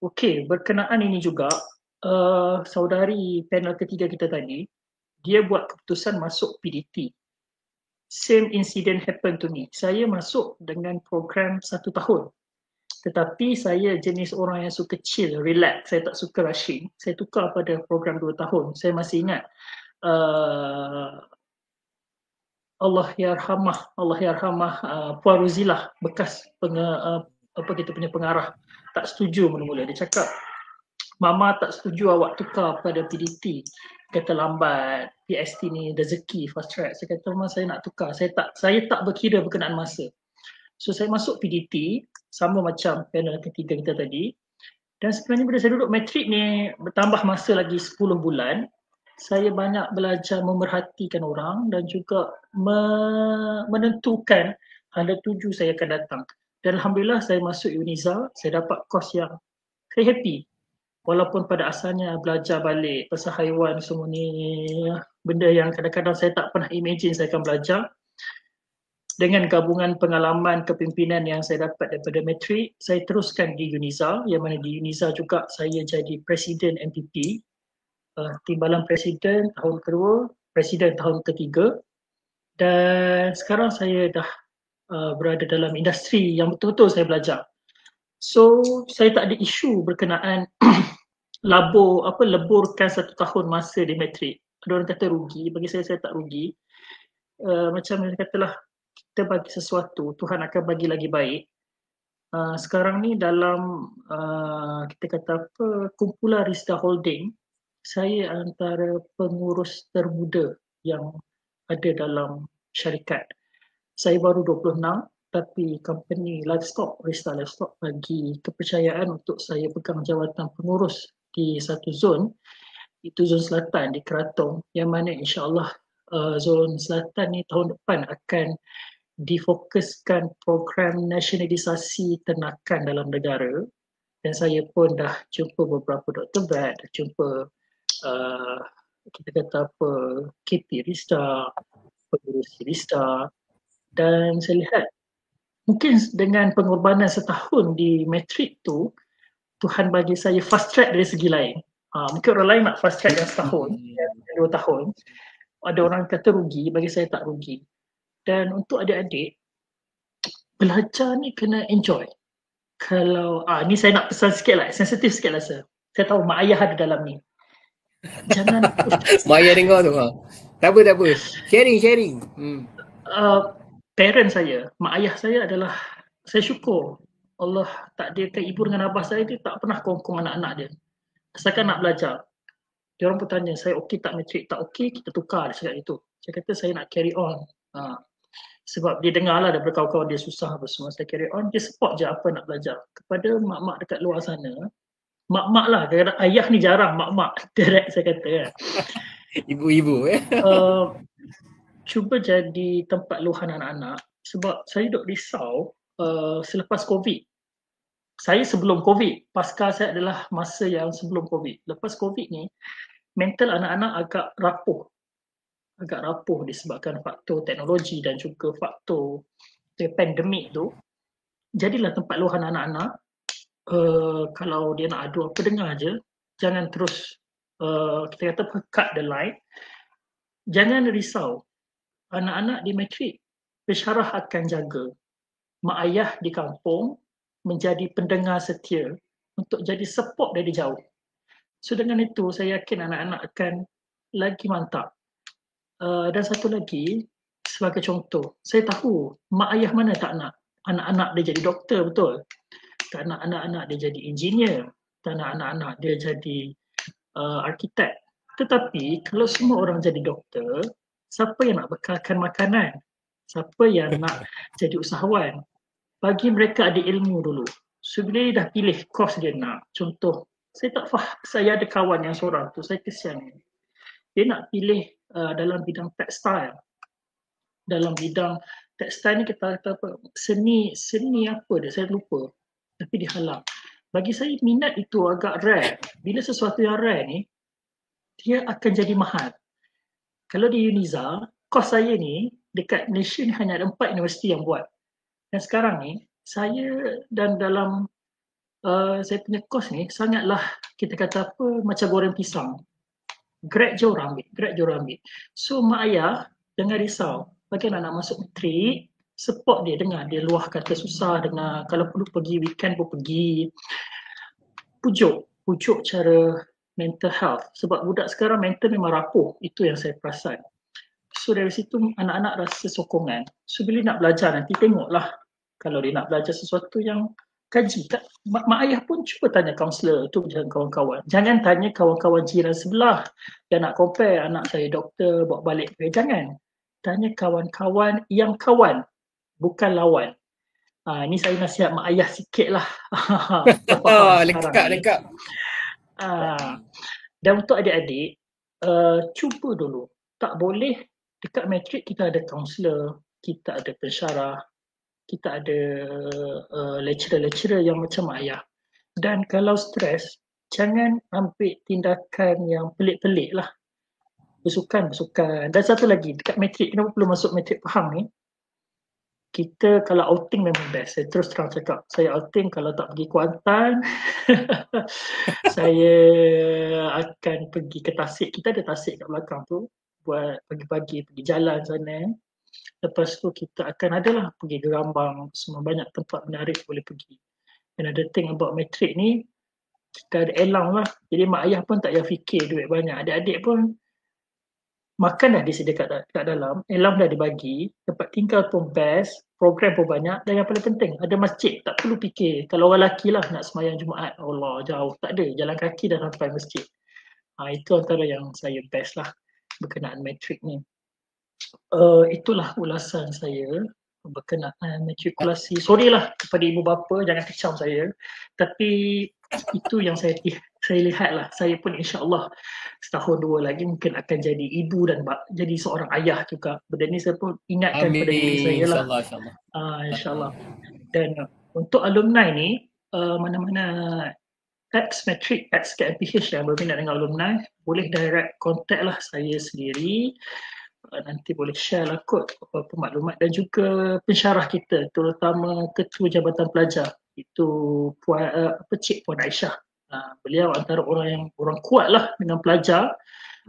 Okey, berkenaan ini juga saudari panel ketiga kita tadi, dia buat keputusan masuk PDT. Same incident happen to me. Saya masuk dengan program 1 tahun. Tetapi saya jenis orang yang suka chill, relax. Saya tak suka rushing. Saya tukar pada program 2 tahun. Saya masih ingat Allah yarhamah Puan Ruzilah, bekas kita punya pengarah, tak setuju mula-mula. Dia cakap, Mama tak setuju awak tukar pada PDT. Kata lambat, PST ni rezeki fast track. Saya kata, Mama saya nak tukar. Saya tak berkira berkenaan masa. So saya masuk PDT, sama macam panel ketiga kita tadi. Dan sebenarnya bila saya duduk matrik ni, bertambah masa lagi 10 bulan, saya banyak belajar memerhatikan orang dan juga menentukan hala tuju saya akan datang. Dan Alhamdulillah saya masuk UNIZA, saya dapat kos yang saya happy. Walaupun pada asalnya belajar balik pasal haiwan semua ni, benda yang kadang-kadang saya tak pernah imagine saya akan belajar. Dengan gabungan pengalaman kepimpinan yang saya dapat daripada matrik, saya teruskan di UNIZA, yang mana di UNIZA juga saya jadi Presiden MPP, Timbalan Presiden tahun kedua, Presiden tahun ketiga, dan sekarang saya dah berada dalam industri yang betul-betul saya belajar. So saya tak ada isu berkenaan leburkan 1 tahun masa di matrik. Ada orang kata rugi, bagi saya tak rugi. Macam yang katalah, kita bagi sesuatu, Tuhan akan bagi lagi baik. Sekarang ni dalam kita kata kumpulan Rizda Holding, saya antara pengurus termuda yang ada dalam syarikat. Saya baru 26, tapi company Livestock, Rizda Livestock bagi kepercayaan untuk saya pegang jawatan pengurus di satu zon, itu zon selatan di Keratong, yang mana insyaAllah zon selatan ni tahun depan akan difokuskan program nasionalisasi ternakan dalam negara. Dan saya pun dah jumpa beberapa doktor vet, dah jumpa kita kata KP Rizda, pengurus Rizda, dan saya lihat mungkin dengan pengorbanan setahun di matrik tu, Tuhan bagi saya fast track dari segi lain. Mungkin orang lain nak fast track yang setahun, 2 tahun. Ada orang kata rugi, bagi saya tak rugi. Dan untuk adik-adik, belajar ni kena enjoy. Kalau, ni saya nak pesan sikit lah, sensitif sikit lah saya. Saya tahu mak ayah ada dalam ni. Jangan mak ayah dengar tu. Tak apa. Sharing. Parent saya, mak ayah saya adalah, saya syukur Allah takdirkan ibu dengan abah saya dia tak pernah kongkong anak-anak dia. Asalkan nak belajar. Dia orang pun tanya, saya okey tak matrik? Tak okey, kita tukar. Dia cakap itu. Saya kata saya nak carry on. Sebab dia dengar lah daripada kawan-kawan dia susah apa semua. Saya carry on, dia support je apa nak belajar. Kepada mak-mak dekat luar sana, mak-mak lah, kadang-kadang ayah ni jarang, mak-mak direct saya kata kan. Ibu-ibu Cuba jadi tempat luahan anak-anak. Sebab saya duk risau selepas COVID. Saya sebelum COVID, pasca saya adalah masa yang sebelum COVID. Lepas COVID ni, mental anak-anak agak rapuh disebabkan faktor teknologi dan juga faktor pandemik tu. Jadilah tempat luahan anak-anak. Kalau dia nak adu apa, dengar je. Jangan terus kita kata cut the line. Jangan risau. Anak-anak di matrik, pensyarah akan jaga. Mak ayah di kampung menjadi pendengar setia untuk jadi support dari jauh. So dengan itu saya yakin anak-anak akan lagi mantap. Dan satu lagi, sebagai contoh, saya tahu mak ayah mana tak nak anak-anak dia jadi doktor, betul? Tak nak anak-anak dia jadi engineer, tak nak anak-anak dia jadi arkitek. Tetapi kalau semua orang jadi doktor, siapa yang nak bekalkan makanan? Siapa yang nak jadi usahawan? Bagi mereka ada ilmu dulu. So bila dia dah pilih course dia nak, contoh, saya tak faham, saya ada kawan yang seorang tu, saya kesian. Dia nak pilih dalam bidang tekstil. Dalam bidang tekstil ni kita kata apa? Seni apa dia? Saya lupa. Tapi dia halang. Bagi saya minat itu agak rare. Bila sesuatu yang rare ni, dia akan jadi mahal. Kalau di Uniza, kos saya ni dekat Malaysia ni hanya ada 4 universiti yang buat. Dan sekarang ni, saya dan dalam saya punya kos ni sangatlah, kita kata apa, macam goreng pisang. Grad je orang ambil. So mak ayah jangan risau. Bagi anak masuk matrik, support dia, dengar dia luah kata susah, dengar kalau perlu pergi weekend pun pergi. Pujuk cara mental health. Sebab budak sekarang mental memang rapuh. Itu yang saya perasan. So dari situ anak-anak rasa sokongan. So bila nak belajar nanti tengoklah. Kalau dia nak belajar sesuatu yang kaji. Mak ayah pun cuba tanya kaunselor tu, jangan kawan-kawan. Jangan tanya kawan-kawan jiran sebelah. Dia nak compare anak saya doktor bawa balik. Jangan. Tanya kawan-kawan yang kawan. Bukan lawan. Ni saya nasihat mak ayah sikit lah. Lekap. Dan untuk adik-adik, cuba dulu. Tak boleh dekat matrik kita ada kaunselor, kita ada pensyarah, kita ada lecturer-lecturer yang macam mak ayah. Dan kalau stres, jangan ambil tindakan yang pelik-pelik lah. Bersukan. Dan satu lagi, dekat matrik, kenapa perlu masuk matrik Pahang ni? Kita kalau outing memang best. Saya terus terang cakap, saya outing kalau tak pergi Kuantan, saya akan pergi ke Tasik. Kita ada Tasik kat belakang tu, buat pagi-pagi pergi jalan sana. Lepas tu kita akan adalah pergi Gerambang, semua banyak tempat menarik boleh pergi. Another thing about matrik ni, kita ada elang lah. Jadi mak ayah pun tak payah fikir duit banyak. Adik-adik pun makan dah disediakan kat dalam, elang dah dibagi, tempat tinggal pun best, program pun banyak, dan yang paling penting ada masjid. Tak perlu fikir, kalau orang lelaki lah nak sembahyang Jumaat, Allah jauh, tak ada, jalan kaki dah sampai masjid. Itu antara yang saya best lah berkenaan matrik ni. Itulah ulasan saya berkenaan matrikulasi. Sorry lah kepada ibu bapa, jangan kecam saya, tapi itu yang saya lihat lah. Saya pun insyaAllah setahun 2 lagi mungkin akan jadi ibu dan jadi seorang ayah juga. Benda ni saya pun ingatkan pada diri saya lah. InsyaAllah. Dan untuk alumni ni, mana-mana ex-matric, ex-KMPH yang berminat dengan alumni, boleh direct contact lah saya sendiri. Nanti boleh share lah kot maklumat, dan juga pensyarah kita, terutama Ketua Jabatan Pelajar, itu Cik Puan Aisyah. Beliau antara orang kuat lah dengan pelajar.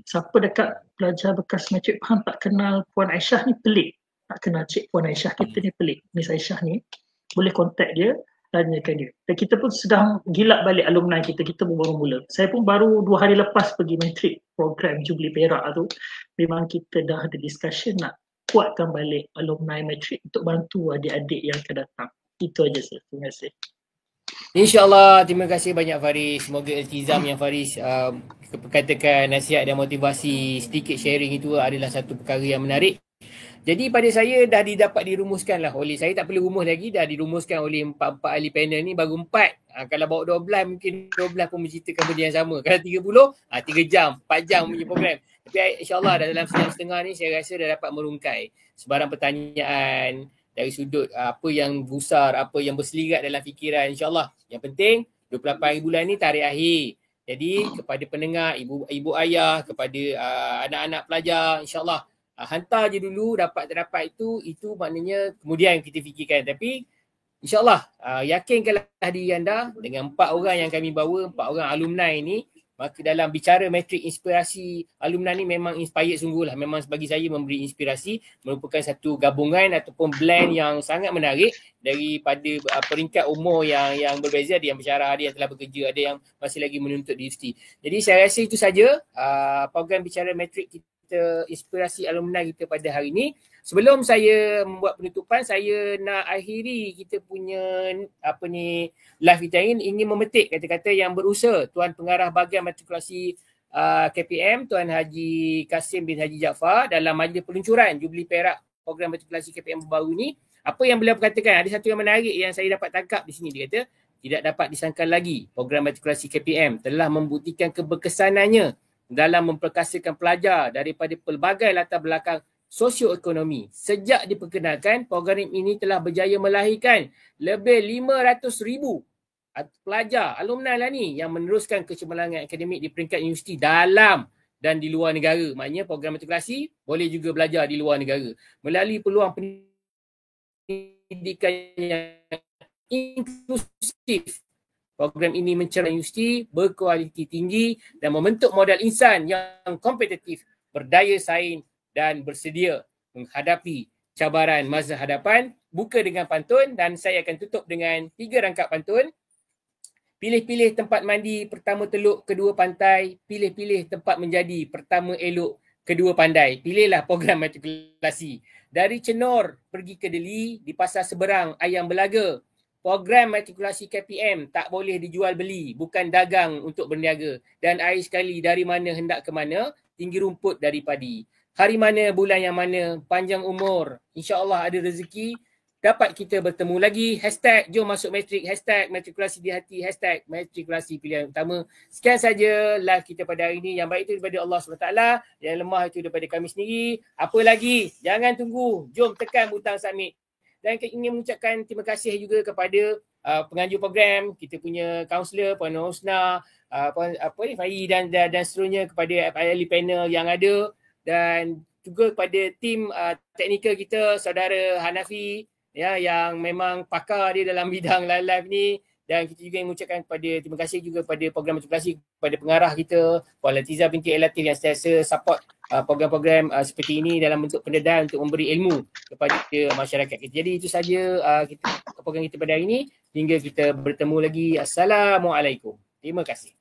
Siapa dekat pelajar bekas matrik Pahang tak kenal Puan Aisyah ni pelik. Tak kenal Cik Puan Aisyah kita ni pelik. Miss Aisyah ni, boleh contact dia, tanyakan dia. Dan kita pun sedang gilak balik alumni kita pun baru mula. Saya pun baru 2 hari lepas pergi matrik program Jubilee Perak tu. Memang kita dah ada discussion nak kuatkan balik alumni matrik untuk bantu adik-adik yang akan datang. Itu aja sir. Terima kasih. InsyaAllah, terima kasih banyak Faris. Semoga iltizam yang Faris katakan, nasihat dan motivasi, sedikit sharing itu adalah satu perkara yang menarik. Jadi pada saya dah didapat dirumuskan lah oleh, saya tak perlu rumus lagi, dah dirumuskan oleh 4 ahli panel ni, baru 4. Kalau bawa 12 mungkin 12 pun menceritakan benda yang sama. Kalau 30, 3 jam, 4 jam punya program. Tapi insyaAllah dalam sejam setengah ni saya rasa dah dapat merungkai sebarang pertanyaan dari sudut apa yang gusar, apa yang berselirat dalam fikiran, insyaAllah. Yang penting 28 hari bulan ni tarikh akhir. Jadi kepada pendengar, ibu ayah, kepada anak-anak pelajar, insyaAllah hantar je dulu, dapat tak dapat itu maknanya kemudian kita fikirkan. Tapi insyaAllah yakinkanlah diri anda dengan 4 orang yang kami bawa, 4 orang alumni ni, maka dalam bicara matrik inspirasi alumni ni memang inspired sungguh lah. Memang bagi saya memberi inspirasi, merupakan satu gabungan ataupun blend yang sangat menarik daripada peringkat umur yang berbeza. Ada yang bersyarah, ada yang telah bekerja, ada yang masih lagi menuntut di universiti. Jadi saya rasa itu saja program bicara matrik kita, inspirasi alumni kita pada hari ini. Sebelum saya membuat penutupan, saya nak akhiri kita punya live kita ingin memetik kata-kata yang berusaha Tuan Pengarah Bahagian Matrikulasi KPM, Tuan Haji Kasim bin Haji Jaafar, dalam majlis peluncuran Jubilee Perak program matrikulasi KPM baru ni. Apa yang beliau katakan, ada satu yang menarik yang saya dapat tangkap di sini. Dia kata, tidak dapat disangkal lagi program matrikulasi KPM telah membuktikan keberkesanannya dalam memperkasakan pelajar daripada pelbagai latar belakang sosioekonomi. Sejak diperkenalkan, program ini telah berjaya melahirkan lebih 500,000 pelajar, alumni lah ni yang meneruskan kecemerlangan akademik di peringkat universiti dalam dan di luar negara. Maknanya program matrikulasi boleh juga belajar di luar negara. Melalui peluang pendidikan yang inklusif, program ini mencerahkan universiti berkualiti tinggi dan membentuk modal insan yang kompetitif, berdaya saing dan bersedia menghadapi cabaran masa hadapan. Buka dengan pantun dan saya akan tutup dengan 3 rangkap pantun. Pilih-pilih tempat mandi, pertama teluk, kedua pantai. Pilih-pilih tempat menjadi, pertama elok, kedua pandai. Pilihlah program matrikulasi. Dari Cenor pergi ke Deli, di pasar seberang ayam belaga. Program matrikulasi KPM tak boleh dijual beli, bukan dagang untuk berniaga. Dan air sekali dari mana hendak ke mana, tinggi rumput dari padi. Hari mana, bulan yang mana, panjang umur, insya-Allah ada rezeki, dapat kita bertemu lagi. Hashtag jom masuk matrik, hashtag matrikulasi di hati, hashtag matrikulasi pilihan utama. Sekian saja live kita pada hari ini. Yang baik itu daripada Allah SWT, yang lemah itu daripada kami sendiri. Apa lagi? Jangan tunggu, jom tekan butang submit. Dan ingin mengucapkan terima kasih juga kepada penganjur program, kita punya kaunselor, Puan Husna, Fahri dan seterusnya, kepada ahli panel yang ada, dan juga kepada tim teknikal kita, saudara Hanafi, ya, yang memang pakar dia dalam bidang live ni. Dan kita juga mengucapkan terima kasih juga kepada program matrikulasi, kepada pengarah kita Puan Latiza binti El-Latif yang sentiasa support program-program seperti ini dalam bentuk pendedahan untuk memberi ilmu kepada masyarakat kita. Jadi itu saja program kita pada hari ini. Hingga kita bertemu lagi. Assalamualaikum. Terima kasih.